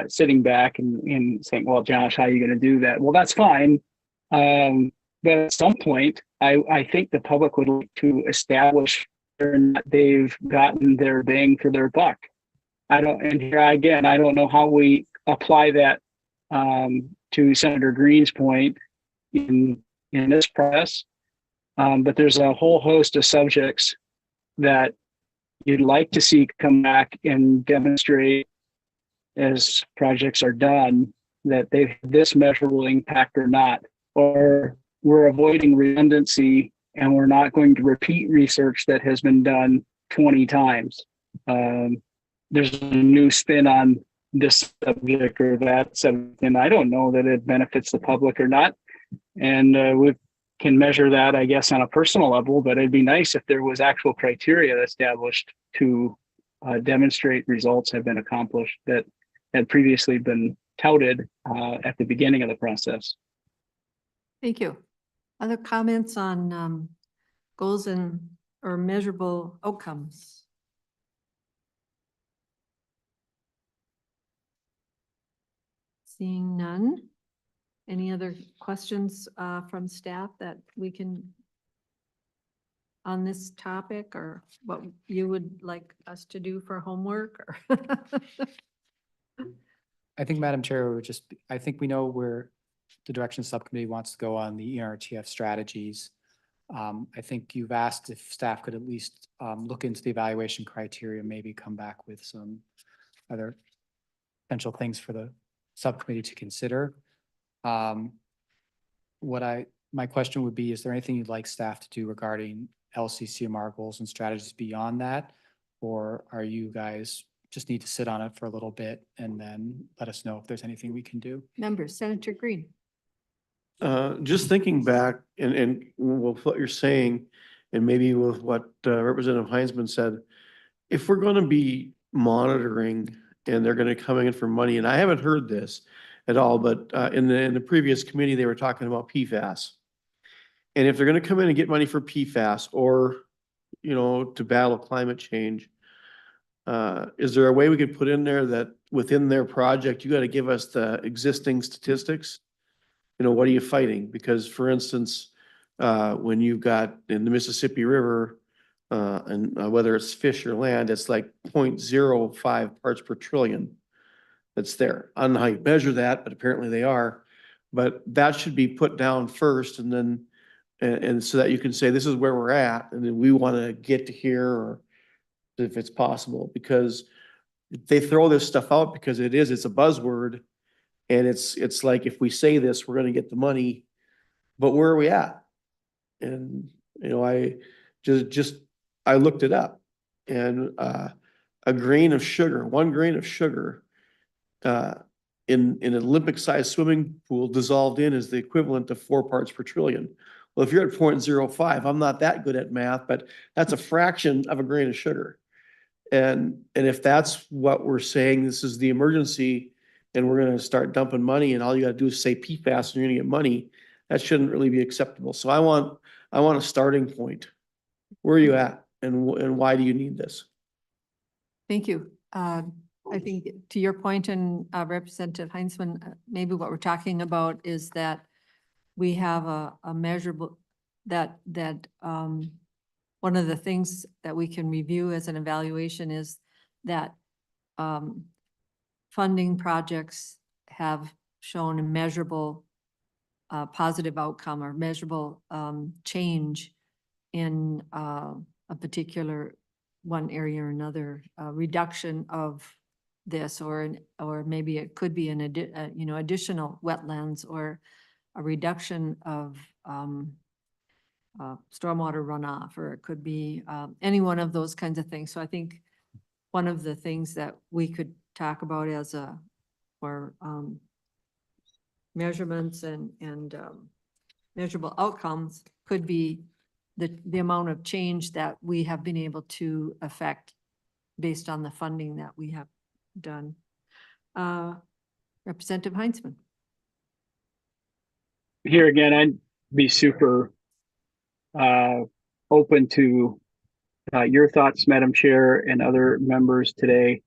sitting back and saying, well, Josh, how are you going to do that? Well, that's fine. But at some point, I think the public would like to establish whether or not they've gotten their bang for their buck. And here again, I don't know how we apply that to Senator Green's point in this process. But there's a whole host of subjects that you'd like to see come back and demonstrate as projects are done that they've had this measurable impact or not, or we're avoiding redundancy and we're not going to repeat research that has been done 20 times. There's a new spin on this subject or that subject, and I don't know that it benefits the public or not. And we can measure that, I guess, on a personal level, but it'd be nice if there was actual criteria established to demonstrate results have been accomplished that had previously been touted at the beginning of the process. Thank you. Other comments on goals or measurable outcomes? Seeing none. Any other questions from staff that we can on this topic, or what you would like us to do for homework? Or I think, Madam Chair, I think we know where the direction subcommittee wants to go on the ERTF strategies. I think you've asked if staff could at least look into the evaluation criteria, maybe come back with some other potential things for the subcommittee to consider. My question would be, is there anything you'd like staff to do regarding LCCMR goals and strategies beyond that? Or are you guys just need to sit on it for a little bit and then let us know if there's anything we can do? Members, Senator Green. Just thinking back and with what you're saying, and maybe with what Representative Heinzman said, if we're going to be monitoring and they're going to come in for money, and I haven't heard this at all, but in the previous committee, they were talking about PFAS. And if they're going to come in and get money for PFAS or, you know, to battle climate change, is there a way we could put in there that within their project, you got to give us the existing statistics? You know, what are you fighting? Because for instance, when you've got in the Mississippi River, and whether it's fish or land, it's like 0.05 parts per trillion. That's there. I don't know how you measure that, but apparently they are. But that should be put down first and then, and so that you can say, this is where we're at, and then we want to get to here, or if it's possible, because they throw this stuff out because it's a buzzword. And it's like, if we say this, we're gonna get the money, but where are we at? And, I I looked it up, and, a grain of sugar, 1 grain of sugar, in an Olympic-sized swimming pool dissolved in is the equivalent of 4 parts per trillion. Well, if you're at 0.05, I'm not that good at math, but that's a fraction of a grain of sugar. And if that's what we're saying, this is the emergency, and we're gonna start dumping money, and all you gotta do is say PFAS and you're gonna get money, that shouldn't really be acceptable. So I want a starting point. Where are you at, and why do you need this? Thank you. I think to your point, and Representative Heinzman, maybe what we're talking about is that we have a measurable, that one of the things that we can review as an evaluation is that funding projects have shown a measurable positive outcome or measurable change in a particular one area or another, reduction of this, or maybe it could be an additional wetlands, or a reduction of stormwater runoff, or it could be any one of those kinds of things. So I think one of the things that we could talk about as measurements and measurable outcomes could be the amount of change that we have been able to affect based on the funding that we have done. Representative Heinzman. Here again, I'd be super open to your thoughts, Madam Chair, and other members today.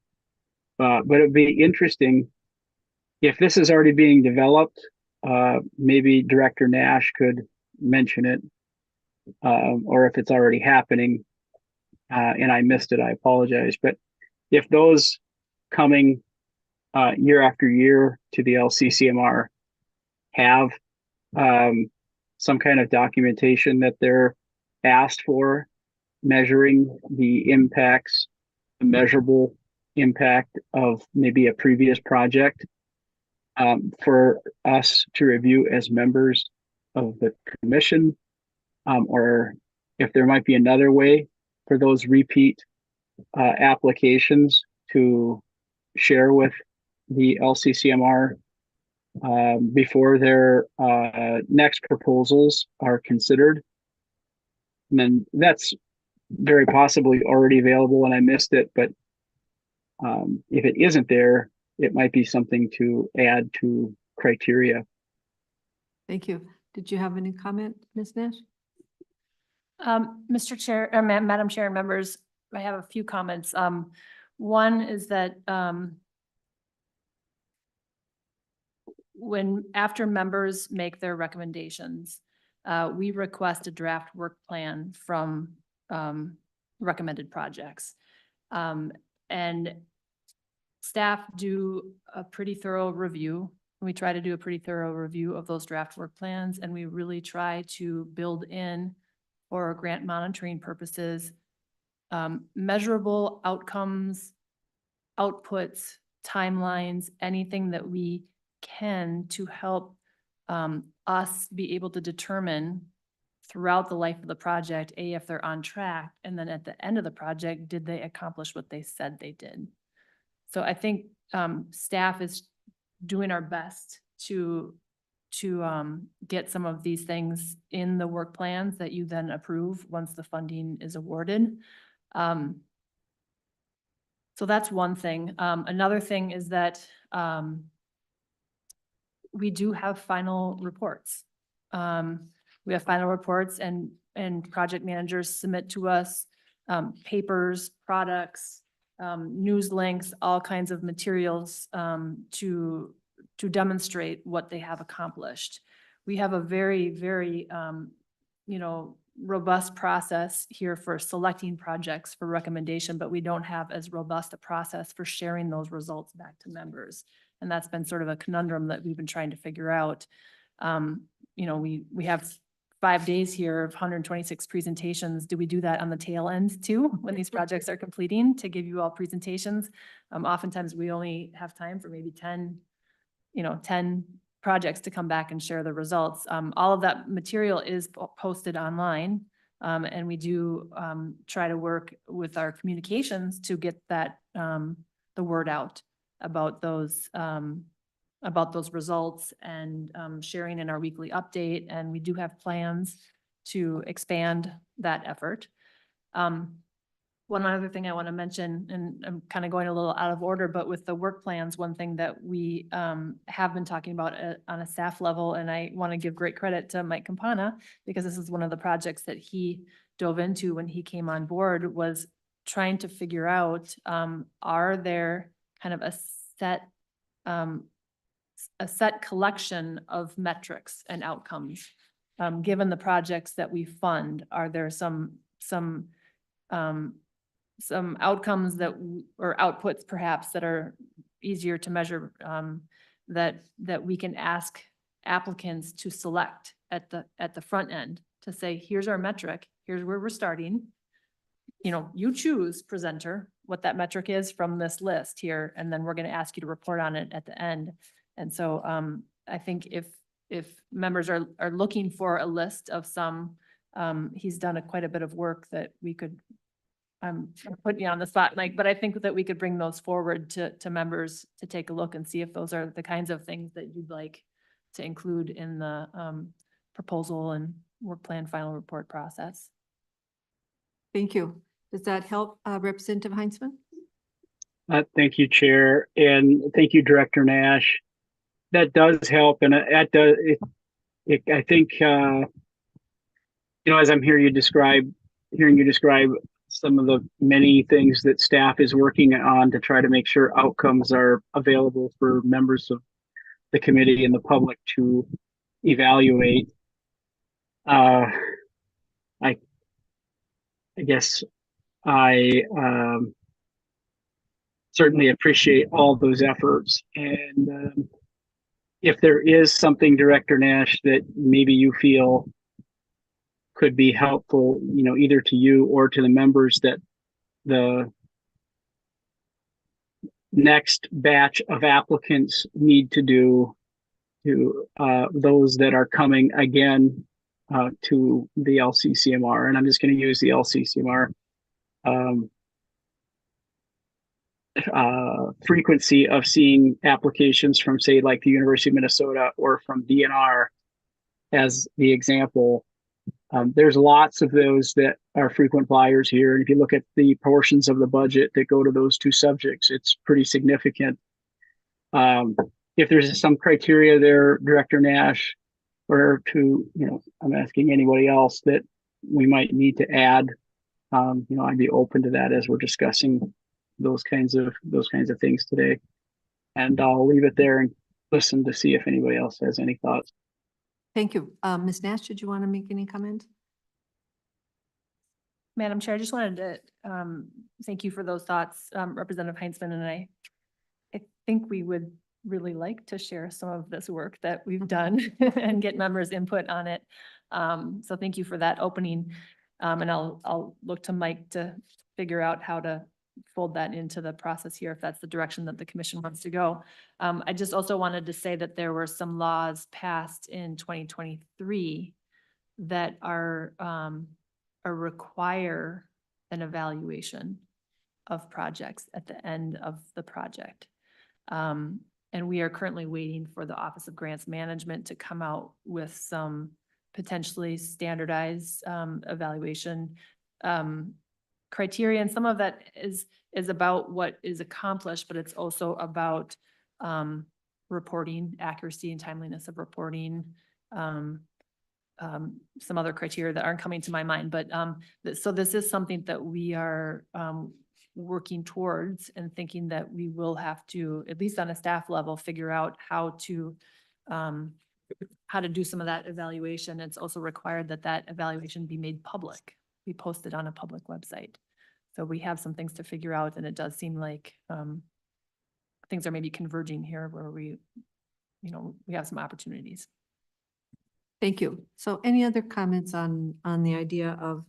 But it'd be interesting if this is already being developed. Maybe Director Nash could mention it, or if it's already happening and I missed it, I apologize. But if those coming year after year to the LCCMR have some kind of documentation that they're asked for, measuring the impacts, the measurable impact of maybe a previous project, for us to review as members of the commission, or if there might be another way for those repeat applications to share with the LCCMR before their next proposals are considered. And then that's very possibly already available and I missed it, but if it isn't there, it might be something to add to criteria. Thank you. Did you have any comment, Ms. Nash? Mr. Chair, or Madam Chair and members, I have a few comments. One is that after members make their recommendations, we request a draft work plan from recommended projects. And staff do a pretty thorough review. We try to do a pretty thorough review of those draft work plans, and we really try to build in, for grant monitoring purposes, measurable outcomes, outputs, timelines, anything that we can to help us be able to determine throughout the life of the project, if they're on track, and then at the end of the project, did they accomplish what they said they did? So I think staff is doing our best to get some of these things in the work plans that you then approve once the funding is awarded. So that's one thing. Another thing is that we do have final reports. We have final reports, and project managers submit to us papers, products, news links, all kinds of materials to demonstrate what they have accomplished. We have a very, very, robust process here for selecting projects for recommendation, but we don't have as robust a process for sharing those results back to members. And that's been sort of a conundrum that we've been trying to figure out. You know, we have 5 days here of 126 presentations. Do we do that on the tail end too, when these projects are completing, to give you all presentations? Oftentimes we only have time for maybe 10 projects to come back and share the results. All of that material is posted online. And we do try to work with our communications to get that, the word out about those results, and sharing in our weekly update. And we do have plans to expand that effort. One other thing I want to mention, and I'm kind of going a little out of order, but with the work plans, one thing that we have been talking about on a staff level, and I want to give great credit to Mike Campana, because this is one of the projects that he dove into when he came on board, was trying to figure out, are there kind of a set collection of metrics and outcomes? Given the projects that we fund, are there some outcomes that, or outputs perhaps, that are easier to measure, that we can ask applicants to select at the front end, to say, here's our metric, here's where we're starting. You know, you choose, presenter, what that metric is from this list here, and then we're going to ask you to report on it at the end. And so I think if members are looking for a list of some, he's done quite a bit of work that we could, I'm putting you on the spot, Mike, but I think that we could bring those forward to members to take a look and see if those are the kinds of things that you'd like to include in the proposal and work plan final report process. Thank you. Does that help, Representative Heinzman? Thank you, Chair, and thank you, Director Nash. That does help, and that does. I think you know, as I'm hearing you describe some of the many things that staff is working on to try to make sure outcomes are available for members of the committee and the public to evaluate. I guess I certainly appreciate all those efforts. And if there is something, Director Nash, that maybe you feel could be helpful, you know, either to you or to the members, that the next batch of applicants need to do, to those that are coming again to the LCCMR, and I'm just going to use the LCCMR frequency of seeing applications from, say, like the University of Minnesota or from DNR as the example. There's lots of those that are frequent flyers here. And if you look at the portions of the budget that go to those two subjects, it's pretty significant. If there's some criteria there, Director Nash, or to, you know, I'm asking anybody else that we might need to add, you know, I'd be open to that as we're discussing those kinds of things today. And I'll leave it there and listen to see if anybody else has any thoughts. Thank you. Ms. Nash, did you want to make any comment? Madam Chair, I just wanted to thank you for those thoughts, Representative Heinzman, and I think we would really like to share some of this work that we've done and get members' input on it. So thank you for that opening. And I'll look to Mike to figure out how to fold that into the process here, if that's the direction that the commission wants to go. I just also wanted to say that there were some laws passed in 2023 that are require an evaluation of projects at the end of the project. And we are currently waiting for the Office of Grants Management to come out with some potentially standardized evaluation criteria. And some of that is about what is accomplished, but it's also about reporting, accuracy and timeliness of reporting, some other criteria that aren't coming to my mind. But so this is something that we are working towards, and thinking that we will have to, at least on a staff level, figure out how to how to do some of that evaluation. It's also required that that evaluation be made public, be posted on a public website. So we have some things to figure out, and it does seem like things are maybe converging here where we have some opportunities. Thank you. So any other comments on the idea of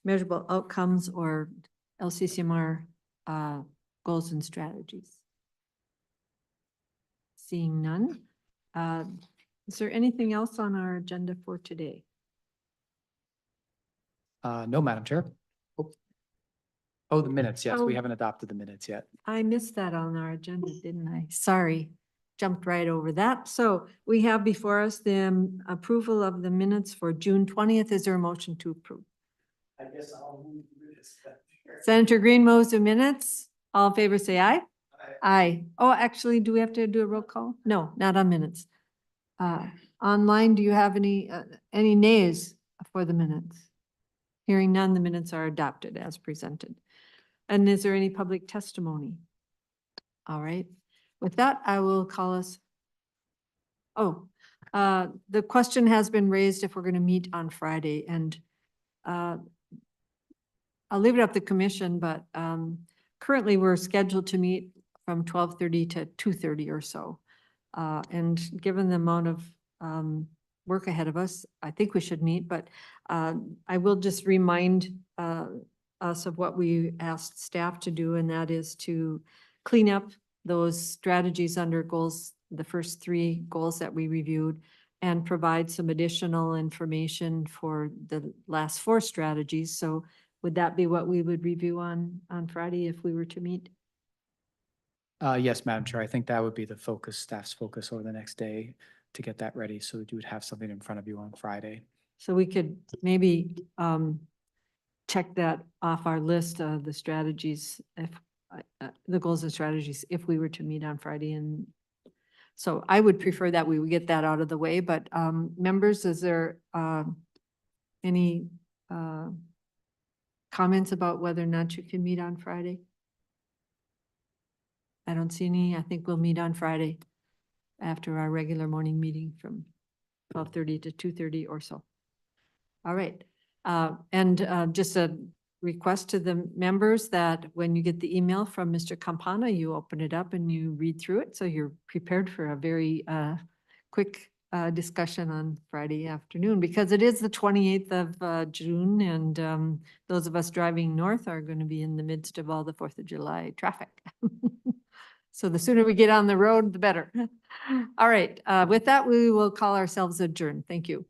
measurable outcomes or LCCMR goals and strategies? Seeing none. Is there anything else on our agenda for today? No, Madam Chair. Oh, the minutes. Yes, we Oh. haven't adopted the minutes yet. I missed that on our agenda, didn't I? Sorry, jumped right over that. So we have before us the approval of the minutes for June 20th. Is there a motion to approve? I guess I'll move this. Senator Green moves the minutes. All in favor, say aye. Aye. Oh, actually, do we have to do a roll call? No, not on minutes. Online, do you have any nays for the minutes? Hearing none, the minutes are adopted as presented. And is there any public testimony? All right. With that, I will call us. Oh, the question has been raised if we're going to meet on Friday, and I'll leave it up to the commission, but currently we're scheduled to meet from 12:30 to 2:30 or so. And given the amount of work ahead of us, I think we should meet, but I will just remind us of what we asked staff to do, and that is to clean up those strategies under goals, the first 3 goals that we reviewed, and provide some additional information for the last 4 strategies. So would that be what we would review on Friday if we were to meet? Yes, Madam Chair. I think that would be the focus, staff's focus over the next day to get that ready so that you would have something in front of you on Friday. So we could maybe check that off our list of the strategies, if the goals and strategies, if we were to meet on Friday. And so I would prefer that we would get that out of the way, but members, is there any comments about whether or not you can meet on Friday? I don't see any. I think we'll meet on Friday after our regular morning meeting from 12:30 to 2:30 or so. All right. And just a request to the members that when you get the email from Mr. Campana, you open it up and you read through it. So you're prepared for a very quick discussion on Friday afternoon, because it is the 28th of June, and those of us driving north are going to be in the midst of all the 4th of July traffic. So the sooner we get on the road, the better. All right. With that, we will call ourselves adjourned. Thank you.